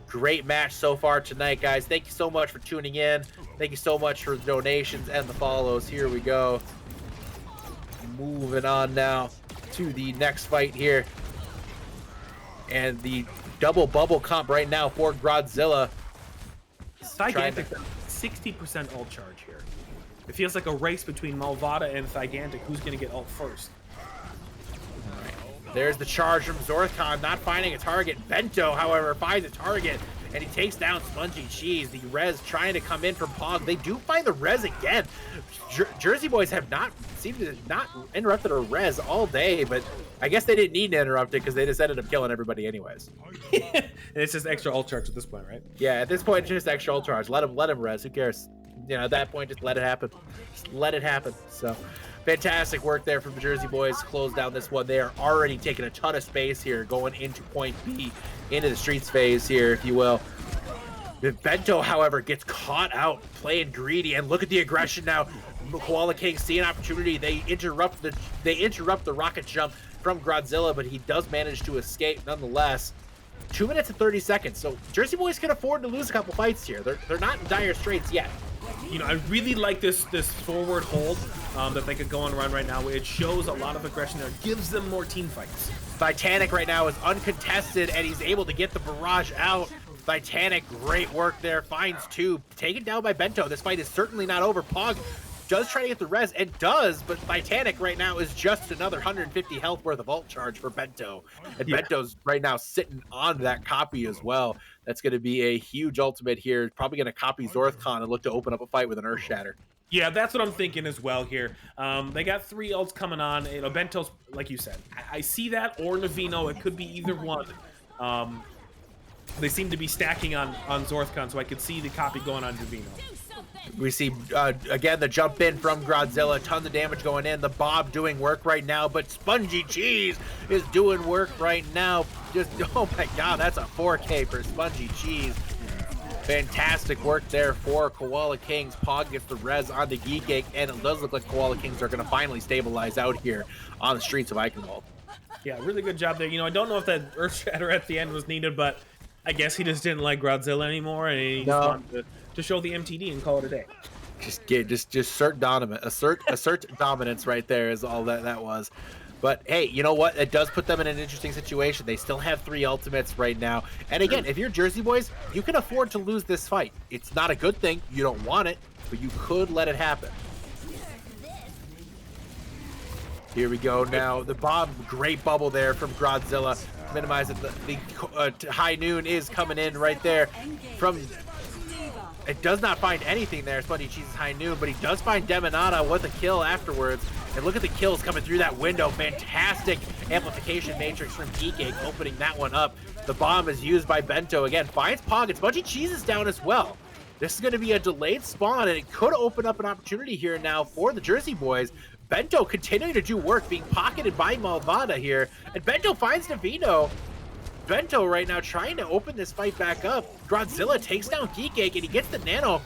Speaker 2: Great match so far tonight, guys. Thank you so much for tuning in. Thank you so much for the donations and the follows. Here we go. Moving on now to the next fight here. And the double bubble comp right now for Godzilla.
Speaker 6: Gigantic, 60% ult charge here. It feels like a race between Malvada and Gigantic. Who's going to get ult first?
Speaker 2: There's the charge from Zorthon, not finding a target. Bento, however, finds a target, and he takes down Spongy Cheese. The res trying to come in from Pog. They do find the res again. Jersey Boys have not seemed to not interrupted a res all day, but I guess they didn't need to interrupt it because they just ended up killing everybody anyways.
Speaker 6: And it's just extra ult charge at this point, right?
Speaker 2: Yeah, at this point, it's just extra ult charge. Let him res. Who cares? You know, at that point, just let it happen. Just let it happen. So, fantastic work there from the Jersey Boys. Close down this one. They are already taking a ton of space here, going into point B, into the streets phase here, if you will. Bento, however, gets caught out playing greedy, and look at the aggression now. Koala King see an opportunity. They interrupt the rocket jump from Godzilla, but he does manage to escape nonetheless. 2 minutes and 30 seconds. So Jersey Boys can afford to lose a couple fights here. They're not in dire straits yet.
Speaker 6: You know, I really like this forward hold that they could go on run right now. It shows a lot of aggression there. It gives them more team fights.
Speaker 2: Titanic right now is uncontested, and he's able to get the barrage out. Titanic, great work there. Finds two. Taken down by Bento. This fight is certainly not over. Pog does try to get the res, and does, but Titanic right now is just another 150 health worth of ult charge for Bento. And Bento's right now sitting on that copy as well. That's going to be a huge ultimate here. Probably going to copy Zorthcon and look to open up a fight with an Earth Shatter.
Speaker 6: Yeah, that's what I'm thinking as well here. They got 3 ults coming on. You know, Bento's, like you said, I see that, or Navino. It could be either one. They seem to be stacking on Zorthcon, so I could see the copy going on Navino.
Speaker 2: We see, again, the jump in from Godzilla. Tons of damage going in. The Bob doing work right now, but Spongy Cheese is doing work right now. Just, oh my god, that's a 4K for Spongy Cheese. Fantastic work there for Koala Kings. Pog gets the res on the Geekake, and it does look like Koala Kings are going to finally stabilize out here on the streets of Eichenwald.
Speaker 6: Yeah, really good job there. You know, I don't know if that Earth Shatter at the end was needed, but I guess he just didn't like Godzilla anymore, and he just wanted to show the MTD and call it a day.
Speaker 2: Just assert dominance right there is all that was. But hey, you know what? It does put them in an interesting situation. They still have 3 ultimates right now. And again, if you're Jersey Boys, you can afford to lose this fight. It's not a good thing. You don't want it, but you could let it happen. Here we go now. The bomb, great bubble there from Godzilla. Minimize it. The High Noon is coming in right there from... It does not find anything there, Spongy Cheese's High Noon, but he does find Demonata with a kill afterwards. And look at the kills coming through that window. Fantastic amplification matrix from Geekake, opening that one up. The bomb is used by Bento again. Finds Pog, and Spongy Cheese is down as well. This is going to be a delayed spawn, and it could open up an opportunity here now for the Jersey Boys. Bento continuing to do work, being pocketed by Malvada here. And Bento finds Navino. Bento right now trying to open this fight back up. Godzilla takes down Geekake, and he gets the nano.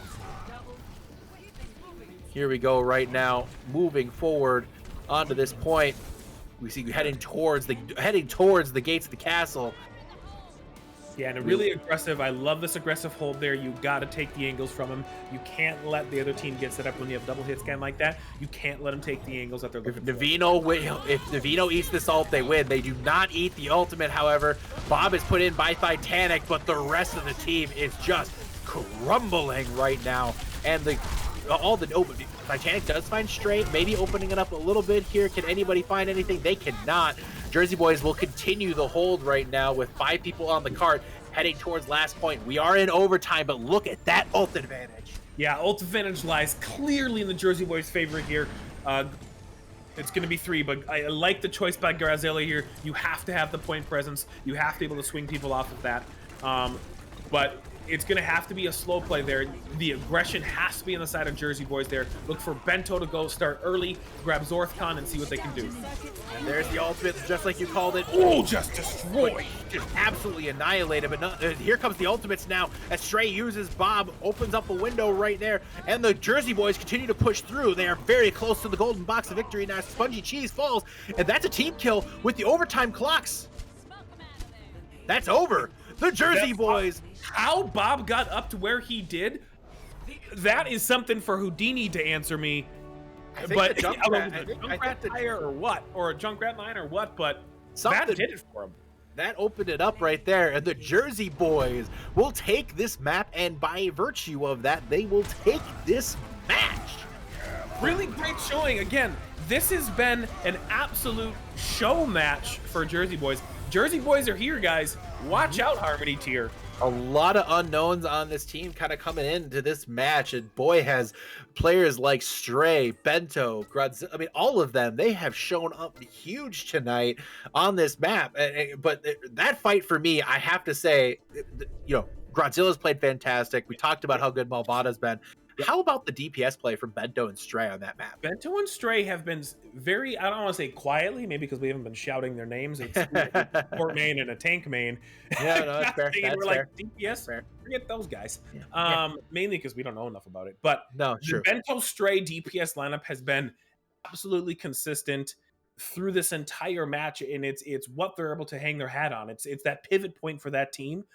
Speaker 2: Here we go right now, moving forward onto this point. We see heading towards the gates of the castle.
Speaker 6: Yeah, and a really aggressive. I love this aggressive hold there. You got to take the angles from him. You can't let the other team get set up when you have double hit scan like that. You can't let them take the angles that they're looking for.
Speaker 2: If Navino eats this ult, they win. They do not eat the ultimate, however. Bob is put in by Titanic, but the rest of the team is just crumbling right now. And Titanic does find straight, maybe opening it up a little bit here. Can anybody find anything? They cannot. Jersey Boys will continue the hold right now with 5 people on the cart heading towards last point. We are in overtime, but look at that ult advantage.
Speaker 6: Yeah, ult advantage lies clearly in the Jersey Boys' favor here. It's going to be 3, but I like the choice by Godzilla here. You have to have the point presence. You have to be able to swing people off of that. But it's going to have to be a slow play there. The aggression has to be on the side of Jersey Boys there. Look for Bento to go start early, grab Zorthcon, and see what they can do.
Speaker 2: And there's the ultimate, just like you called it.
Speaker 6: Oh, just destroyed.
Speaker 2: Just absolutely annihilated. But here comes the ultimates now as Stray uses Bob, opens up a window right there, and the Jersey Boys continue to push through. They are very close to the golden box of victory now. Spongy Cheese falls, and that's a team kill with the overtime clocks. That's over. The Jersey Boys.
Speaker 6: How Bob got up to where he did, that is something for Houdini to answer me. But Junkrat tire or what? Or a Junkrat line or what? But that did it for him.
Speaker 2: that opened it up right there. And the Jersey Boys will take this map, and by virtue of that, they will take this match.
Speaker 6: Really great showing. Again, this has been an absolute show match for Jersey Boys. Jersey Boys are here, guys. Watch out, Harmony tier.
Speaker 2: A lot of unknowns on this team kind of coming into this match, and boy, has players like Stray, Bento, Godzilla, I mean, all of them, they have shown up huge tonight on this map. But that fight for me, I have to say, you know, Godzilla's played fantastic. We talked about how good Malvada's been. How about the DPS play from Bento and Stray on that map?
Speaker 6: Bento and Stray have been very, I don't want to say quietly, maybe because we haven't been shouting their names. It's a support main and a tank main.
Speaker 2: Yeah, no, that's fair. That's
Speaker 6: we're
Speaker 2: fair.
Speaker 6: like, DPS,
Speaker 2: Fair.
Speaker 6: forget those guys.
Speaker 2: Yeah.
Speaker 6: Mainly because we don't know enough about it. But
Speaker 2: No,
Speaker 6: the
Speaker 2: true.
Speaker 6: Bento Stray DPS lineup has been absolutely consistent through this entire match, and it's what they're able to hang their hat on. It's that pivot point for that team.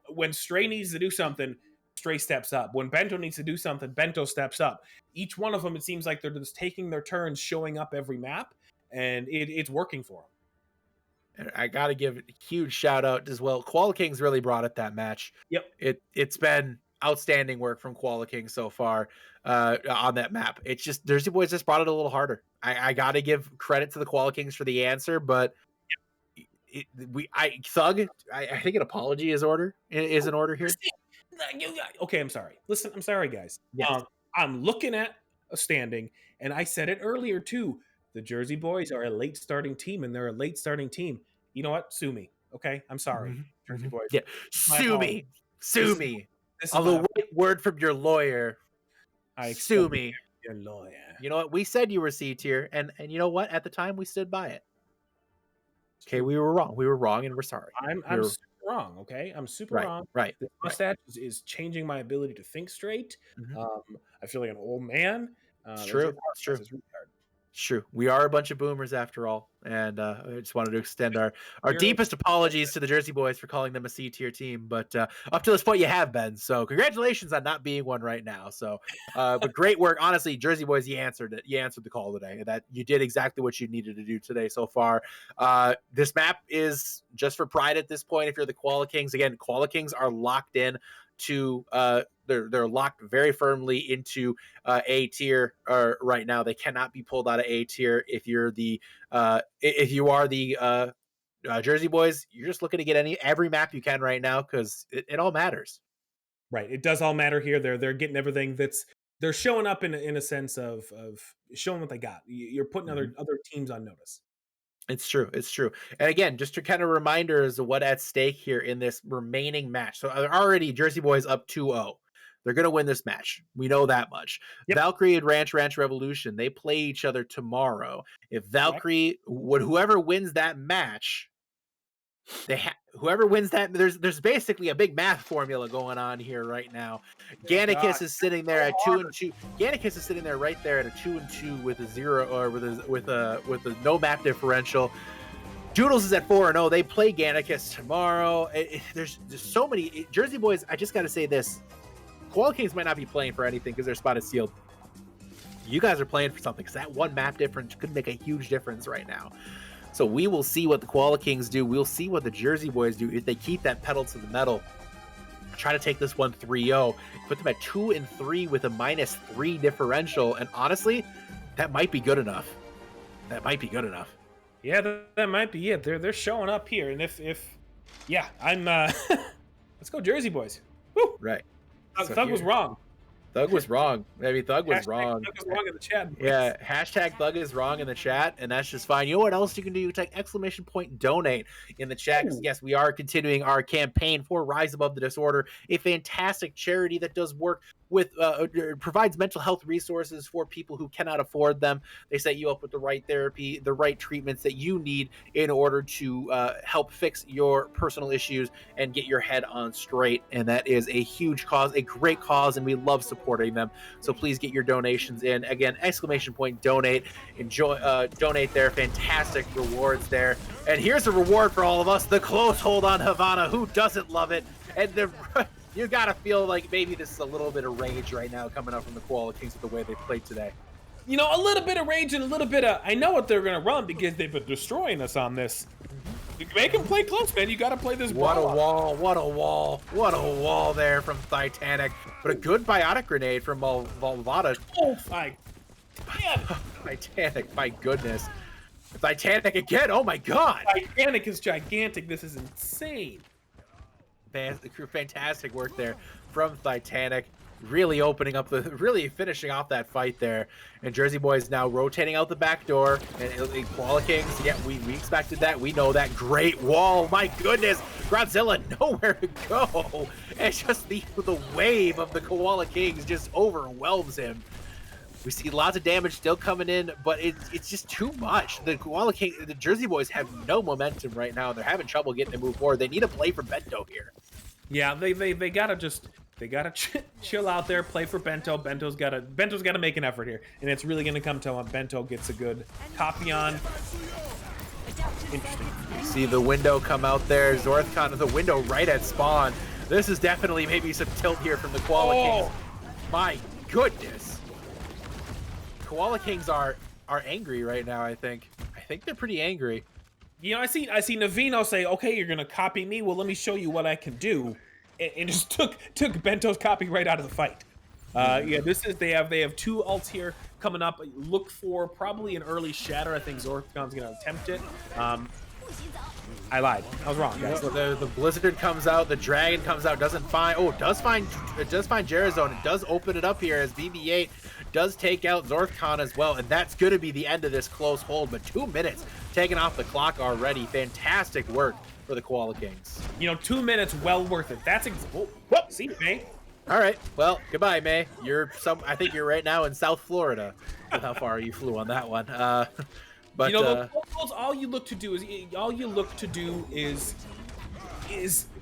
Speaker 6: When Stray needs to do something, Stray steps up. When Bento needs to do something, Bento steps up. Each one of them, it seems like they're just taking their turns, showing up every map, and it's working for them.
Speaker 2: And I got to give a huge shout out as well. Koala Kings really brought it that match.
Speaker 6: Yep.
Speaker 2: It's been outstanding work from Koala Kings so far on that map. It's just Jersey Boys just brought it a little harder. I got to give credit to the Koala Kings for the answer, but Thug, I think an apology is in order here.
Speaker 6: Okay, I'm sorry. Listen, I'm sorry, guys.
Speaker 2: Yes.
Speaker 6: I'm looking at a standing, and I said it earlier too. The Jersey Boys are a late starting team, and they're a late starting team. You know what? Sue me. Okay, I'm sorry, Jersey Boys.
Speaker 2: Yeah,
Speaker 6: My
Speaker 2: sue
Speaker 6: apologies.
Speaker 2: me, sue me.
Speaker 6: This is
Speaker 2: On the
Speaker 6: my-
Speaker 2: right word from your lawyer,
Speaker 6: I
Speaker 2: sue
Speaker 6: expect
Speaker 2: me.
Speaker 6: your lawyer.
Speaker 2: You know what? We said you were C tier, and you know what? At the time, we stood by it. Okay, we were wrong. We were wrong, and we're sorry.
Speaker 6: I'm
Speaker 2: We were-
Speaker 6: super wrong. Okay, I'm super
Speaker 2: right,
Speaker 6: wrong.
Speaker 2: right.
Speaker 6: This mustache is changing my ability to think straight.
Speaker 2: Mhm.
Speaker 6: I feel like an old man.
Speaker 2: It's
Speaker 6: there's
Speaker 2: true.
Speaker 6: your
Speaker 2: It's true.
Speaker 6: podcast is retarded.
Speaker 2: It's true. We are a bunch of boomers after all, and I just wanted to extend our
Speaker 6: You're-
Speaker 2: deepest apologies to the Jersey Boys for calling them a C tier team. But up to this point, you have been. So congratulations on not being one right now. So, but great work, honestly, Jersey Boys. You answered it. You answered the call today. That you did exactly what you needed to do today so far. This map is just for pride at this point. If you're the Koala Kings, again, Koala Kings are locked in to they're locked very firmly into A tier right now. They cannot be pulled out of A tier. If you're the if you are the Jersey Boys, you're just looking to get every map you can right now because it all matters.
Speaker 6: Right. It does all matter here. They're getting everything they're showing up in a sense of showing what they got. You're putting other teams on notice.
Speaker 2: It's true. It's true. And again, just to kind of reminders of what at stake here in this remaining match. So they're already Jersey Boys up 2-0. They're going to win this match. We know that much.
Speaker 6: Yep.
Speaker 2: Valkyrie and Ranch Revolution, they play each other tomorrow. If Valkyrie whoever wins that match, whoever wins that, there's basically a big math formula going on here right now. Gannicus is sitting there at 2-2. Gannicus is sitting there right there at a 2-2 with a 0 or with a no map differential. Doodles is at 4-0. They play Gannicus tomorrow. There's so many Jersey Boys. I just got to say this: Koala Kings might not be playing for anything because their spot is sealed. You guys are playing for something because that one map difference could make a huge difference right now. So we will see what the Koala Kings do. We'll see what the Jersey Boys do if they keep that pedal to the metal. Try to take this one 3-0. Put them at 2-3 with a -3 differential. And honestly, that might be good enough. That might be good enough.
Speaker 6: Yeah, that might be it. They're showing up here, and if yeah, I'm let's go Jersey Boys. Woo!
Speaker 2: Right.
Speaker 6: Thug was wrong.
Speaker 2: Thug was wrong. Maybe Thug was wrong.
Speaker 6: Thug was wrong in the chat.
Speaker 2: Yeah, hashtag Thug is wrong in the chat, and that's just fine. You know what else you can do? You type !donate in the chat. 'Cause yes, we are continuing our campaign for Rise Above the Disorder, a fantastic charity that does work with provides mental health resources for people who cannot afford them. They set you up with the right therapy, the right treatments that you need in order to help fix your personal issues and get your head on straight. And that is a huge cause, a great cause, and we love supporting them. So please get your donations in. Again, !donate. Enjoy, donate there. Fantastic rewards there. And here's a reward for all of us: the close hold on Havana. Who doesn't love it? And you gotta feel like maybe this is a little bit of rage right now coming up from the Koala Kings with the way they played today.
Speaker 6: You know, a little bit of rage and a little bit of I know what they're gonna run because they've been destroying us on this. Make him play close, man. You got to play this
Speaker 2: What a
Speaker 6: ball.
Speaker 2: wall, what a wall, what a wall there from Titanic. But a good biotic grenade from Volvada.
Speaker 6: Oh, my man.
Speaker 2: Titanic, my goodness. Titanic again, oh my god.
Speaker 6: Titanic is gigantic. This is insane.
Speaker 2: Fantastic work there from Titanic. Really opening up really finishing off that fight there. And Jersey Boys now rotating out the back door. And Koala Kings, yeah, we expected that. We know that. Great wall. My goodness. Godzilla nowhere to go. It's just the wave of the Koala Kings just overwhelms him. We see lots of damage still coming in, but it's just too much. The Koala King, the Jersey Boys have no momentum right now. They're having trouble getting to move forward. They need a play for Bento here.
Speaker 6: Yeah, they gotta chill out there, play for Bento. Bento's gotta make an effort here, and it's really gonna come to when Bento gets a good copy on. Interesting.
Speaker 2: You see the window come out there. Zorthcon the window right at spawn. This is definitely maybe some tilt here from the Koala Kings. My goodness. Koala Kings are angry right now, I think. I think they're pretty angry.
Speaker 6: You know, I see Navino say, "Okay, you're gonna copy me. Well, let me show you what I can do," and just took Bento's copy right out of the fight. Yeah, they have two ults here coming up. Look for probably an early shatter. I think Zorthcon's gonna attempt it. I lied. I was wrong, guys.
Speaker 2: The Blizzard comes out. The Dragon comes out. Does find Jarazone. It does open it up here as BB-8 does take out Zorthcon as well, and that's going to be the end of this close hold. But 2 minutes taken off the clock already. Fantastic work for the Koala Kings.
Speaker 6: You know, 2 minutes, well worth it. That's see, May.
Speaker 2: All right. Well, goodbye, May. I think you're right now in South Florida. With how far you flew on that one. But
Speaker 6: you know, all you look to do is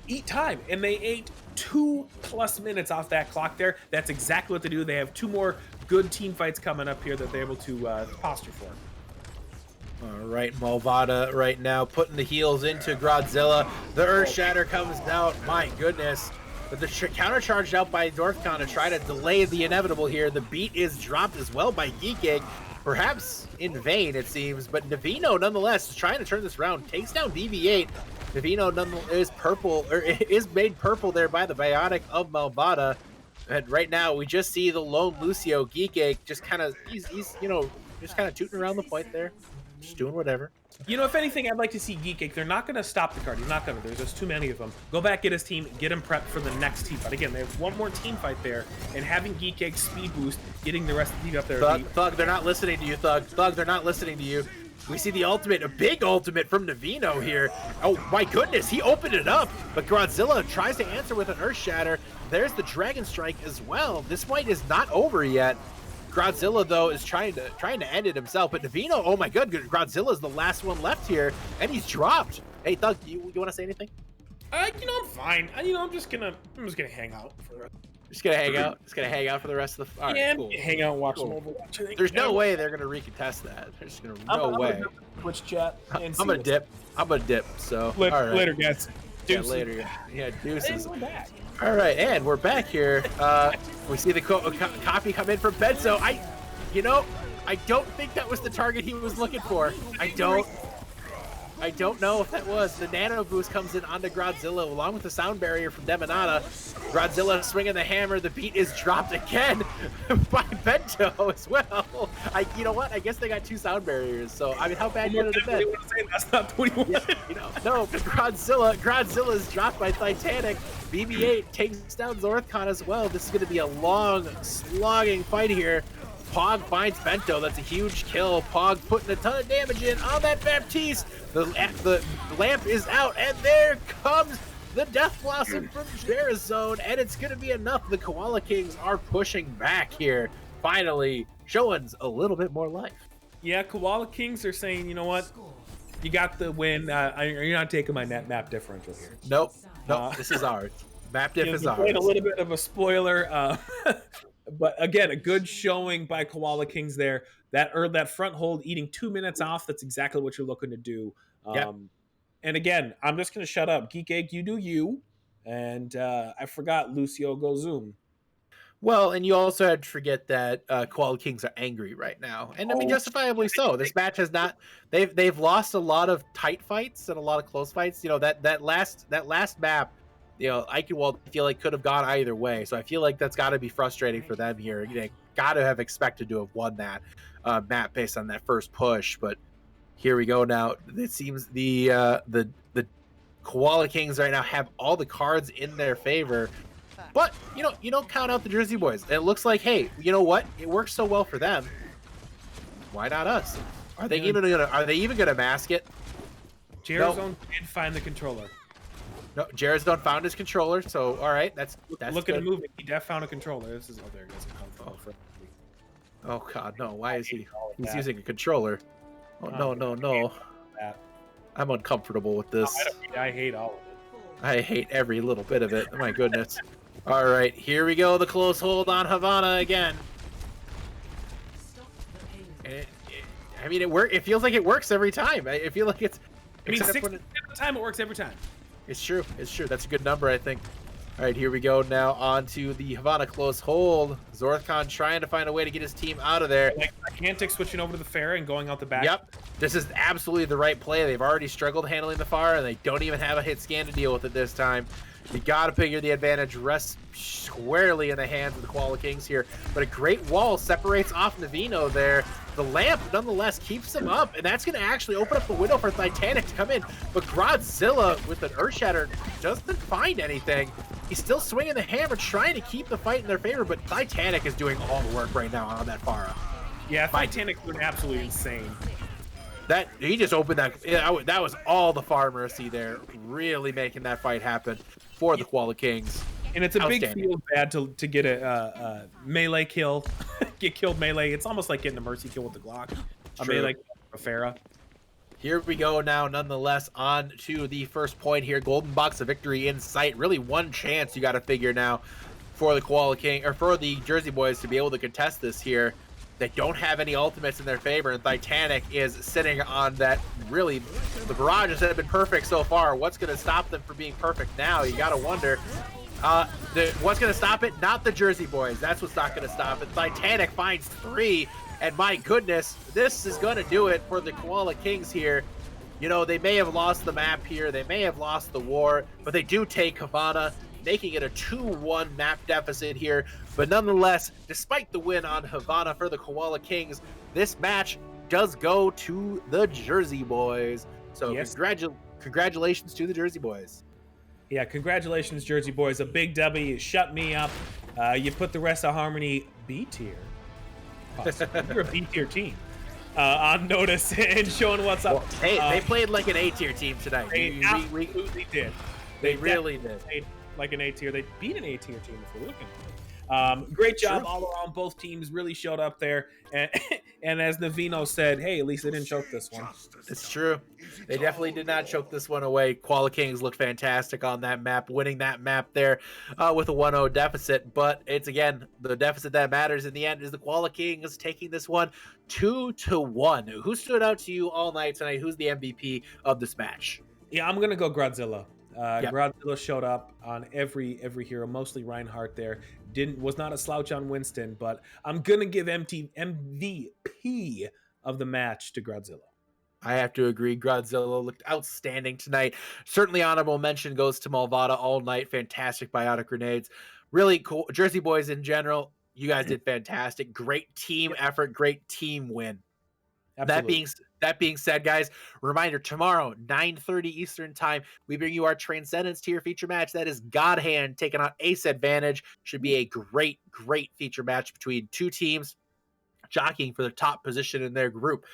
Speaker 6: eat time, and they ate 2+ minutes off that clock there. That's exactly what they do. They have 2 more good team fights coming up here that they're able to posture for.
Speaker 2: All right, Malvada right now putting the heels into Godzilla. The Earth Shatter comes out. My goodness. But the counter charged out by Zorthcon to try to delay the inevitable here. The beat is dropped as well by Geekig. Perhaps in vain, it seems, but Navino nonetheless is trying to turn this around. Takes down BB-8. Navino is made purple there by the biotic of Malvada. And right now we just see the lone Lucio Geekig just kind of he's just kind of tooting around the point there, just doing whatever.
Speaker 6: You know, if anything, I'd like to see Geekig. They're not going to stop the card. He's not going to. There's just too many of them. Go back, get his team, get him prepped for the next team fight. Again, they have one more team fight there, and having Geekig speed boost, getting the rest of the team up there.
Speaker 2: Thug, they're not listening to you, Thug. Thug, they're not listening to you. We see the ultimate, a big ultimate from Navino here. Oh my goodness, he opened it up, but Godzilla tries to answer with an Earth Shatter. There's the Dragon Strike as well. This fight is not over yet. Godzilla, though, is trying to end it himself, but Navino, oh my god, Godzilla's the last one left here, and he's dropped. Hey, Thug, you want to say anything?
Speaker 6: You know, I'm fine. I'm just gonna hang out for the rest.
Speaker 2: Just gonna hang out. Just gonna hang out for the rest of the. All right, cool.
Speaker 6: Hang out, and watch some Overwatch. I think.
Speaker 2: There's no way they're gonna recontest that. There's no way.
Speaker 6: I'm gonna Twitch chat.
Speaker 2: I'm gonna dip. I'm gonna dip. So
Speaker 6: later,
Speaker 2: all right.
Speaker 6: later, guys.
Speaker 2: Yeah, later. Yeah, deuces.
Speaker 6: And we're back.
Speaker 2: All right, and we're back here. We see the copy come in from Benzo. I don't think that was the target he was looking for. I don't know if that was. The nano boost comes in onto Godzilla along with the sound barrier from Demonata. Godzilla swinging the hammer. The beat is dropped again by Bento as well. You know what? I guess they got 2 sound barriers. So I mean, how bad could it have been?
Speaker 6: That's not 21.
Speaker 2: Yeah, no, but Godzilla is dropped by Titanic. BB-8 takes down Zorthcon as well. This is going to be a long, slogging fight here. Pog finds Bento. That's a huge kill. Pog putting a ton of damage in on that Baptiste. The lamp is out, and there comes the Death Blossom from Jarazone, and it's going to be enough. The Koala Kings are pushing back here. Finally, showing a little bit more life.
Speaker 6: Yeah, Koala Kings are saying, you know what? You got the win. You're not taking my net map differential here.
Speaker 2: Nope. This is ours. Map diff is ours.
Speaker 6: A little bit of a spoiler. But again, a good showing by Koala Kings there. That front hold, eating 2 minutes off. That's exactly what you're looking to do.
Speaker 2: Yep.
Speaker 6: And again, I'm just going to shut up. Geek Egg, you do you. And I forgot Lucio go Zoom.
Speaker 2: Well, and you also had to forget that Koala Kings are angry right now, and I mean
Speaker 6: Oh,
Speaker 2: justifiably so. This match has not they've lost a lot of tight fights and a lot of close fights. You know that last map, you know, Eichenwald I feel like could have gone either way. So I feel like that's got to be frustrating for them here. They got to have expected to have won that map based on that first push, but here we go now. It seems the Koala Kings right now have all the cards in their favor. But you don't count out the Jersey Boys. It looks like, hey, you know what? It works so well for them. Why not us? Are they even gonna mask it?
Speaker 6: Jarazone did find the controller.
Speaker 2: No, Jarazone found his controller. So all right, that's
Speaker 6: Look at him moving. He def found a controller. This is there he goes.
Speaker 2: Oh god, no! Why is he? He's
Speaker 6: that.
Speaker 2: using a controller. Oh no!
Speaker 6: That.
Speaker 2: I'm uncomfortable with this.
Speaker 6: I hate all of it.
Speaker 2: I hate every little bit of it. My goodness. All right, here we go. The close hold on Havana again. I mean, it feels like it works every time. I feel like it's.
Speaker 6: I mean,
Speaker 2: except
Speaker 6: 60% of the time it works every time.
Speaker 2: It's true. It's true. That's a good number, I think. All right, here we go now on to the Havana close hold. Zorthcon trying to find a way to get his team out of there.
Speaker 6: Like Gigantic switching over to the fair and going out the back.
Speaker 2: Yep. This is absolutely the right play. They've already struggled handling the fire, and they don't even have a hit scan to deal with it this time. You got to figure the advantage rests squarely in the hands of the Koala Kings here. But a great wall separates off Navino there. The lamp, nonetheless, keeps him up, and that's going to actually open up the window for Titanic to come in. But Godzilla, with an Earthshatter, doesn't find anything. He's still swinging the hammer, trying to keep the fight in their favor, but Titanic is doing all the work right now on that Pharah.
Speaker 6: Yeah, Titanic's doing absolutely insane.
Speaker 2: That he just opened that. That was all the Far Mercy there, really making that fight happen for the Koala Kings.
Speaker 6: And it's a big feel bad to get a melee kill, get killed melee. It's almost like getting a mercy kill with the Glock. A melee kill with a Pharah.
Speaker 2: Here we go now, nonetheless, on to the first point here. Golden box of victory in sight. Really one chance you got to figure now for the Koala King, or for the Jersey Boys to be able to contest this here. They don't have any ultimates in their favor, and Titanic is sitting on that. Really, the barrages have been perfect so far. What's going to stop them from being perfect now? You got to wonder. What's going to stop it? Not the Jersey Boys. That's what's not going to stop it. Titanic finds 3, and my goodness, this is going to do it for the Koala Kings here. You know, they may have lost the map here. They may have lost the war, but they do take Havana, making it a 2-1 map deficit here. But nonetheless, despite the win on Havana for the Koala Kings, this match does go to the Jersey Boys. So
Speaker 6: yes.
Speaker 2: Congratulations to the Jersey Boys.
Speaker 6: Yeah, congratulations, Jersey Boys. A big W. You shut me up. You put the rest of Harmony B tier. You're a B tier team. On notice and showing what's up.
Speaker 2: Well, hey, they played like an A tier team tonight.
Speaker 6: They absolutely did.
Speaker 2: They really did.
Speaker 6: Played like an A tier. They beat an A tier team if we're looking at it. Great job all around. Both teams really showed up there. And as Navino said, hey, at least they didn't choke this one.
Speaker 2: It's true. They definitely did not choke this one away. Koala Kings looked fantastic on that map, winning that map there with a 1-0 deficit. But it's, again, the deficit that matters in the end is the Koala Kings taking this one 2-1. Who stood out to you all night tonight? Who's the MVP of this match?
Speaker 6: Yeah, I'm going to go Godzilla. Godzilla showed up on every hero, mostly Reinhardt there. Was not a slouch on Winston, but I'm gonna give MVP of the match to Godzilla.
Speaker 2: I have to agree. Godzilla looked outstanding tonight. Certainly honorable mention goes to Malvada all night. Fantastic biotic grenades. Really cool. Jersey Boys in general, you guys did fantastic. Great team effort. Great team win.
Speaker 6: Absolutely.
Speaker 2: That being said, guys, reminder, tomorrow, 9:30 Eastern time, we bring you our Transcendence tier feature match. That is God Hand taking on Ace Advantage. Should be a great, great feature match between two teams jockeying for the top position in their group.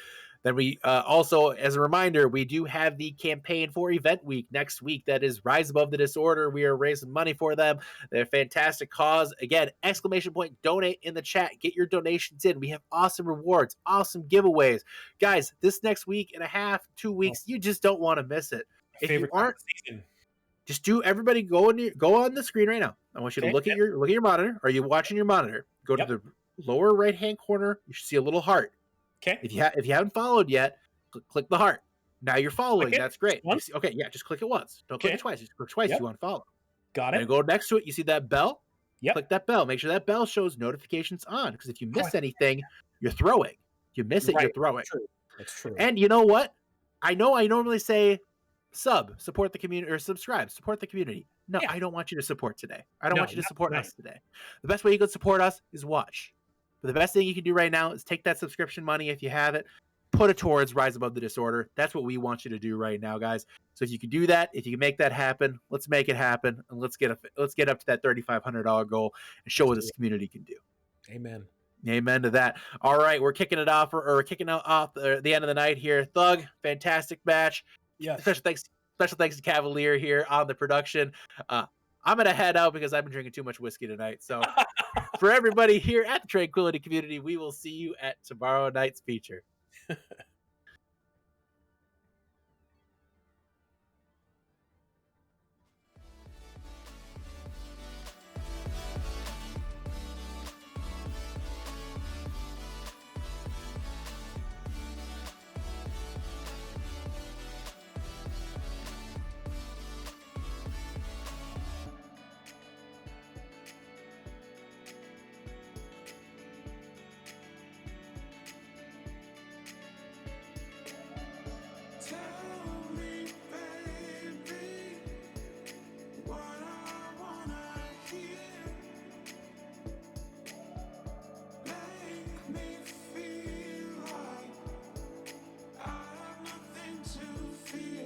Speaker 2: Then we also, as a reminder, we do have the campaign for Event Week next week. That is Rise Above the Disorder. We are raising money for them. They're a fantastic cause. Again, ! Donate in the chat. Get your donations in. We have awesome rewards, awesome giveaways. Guys, this next week and a half, 2 weeks, you just don't want to miss it. If you aren't, just everybody go on the screen right now. I want you to look at your monitor. Are you watching your monitor? Go to the lower right-hand corner. You should see a little heart.
Speaker 6: Okay.
Speaker 2: If you haven't followed yet, click the heart. Now you're following. That's great. Okay, yeah, just click it once. Don't click it twice. Just click twice if you want to follow.
Speaker 6: Got it.
Speaker 2: And go next to it. You see that bell?
Speaker 6: Yep.
Speaker 2: click that bell. Make sure that bell shows notifications on, because if you miss anything, you're throwing. If you miss it, you're
Speaker 6: Right.
Speaker 2: throwing.
Speaker 6: True. That's true.
Speaker 2: And you know what? I know I normally say support the community, or subscribe, support the community. No,
Speaker 6: Yeah.
Speaker 2: I don't want you to support today. I don't
Speaker 6: No,
Speaker 2: want you to
Speaker 6: not
Speaker 2: support
Speaker 6: tonight.
Speaker 2: us today. The best way you can support us is watch. But the best thing you can do right now is take that subscription money, if you have it, put it towards Rise Above the Disorder. That's what we want you to do right now, guys. So if you can do that, if you can make that happen, let's make it happen, and let's get up to that $3,500 goal and show what this community can do.
Speaker 6: Amen.
Speaker 2: Amen to that. All right, we're kicking it off, or kicking off the end of the night here. Thug, fantastic match.
Speaker 6: Yes.
Speaker 2: Special thanks to Cavalier here on the production. I'm gonna head out because I've been drinking too much whiskey tonight. So for everybody here at the Tranquility Community, we will see you at tomorrow night's feature.
Speaker 1: Feel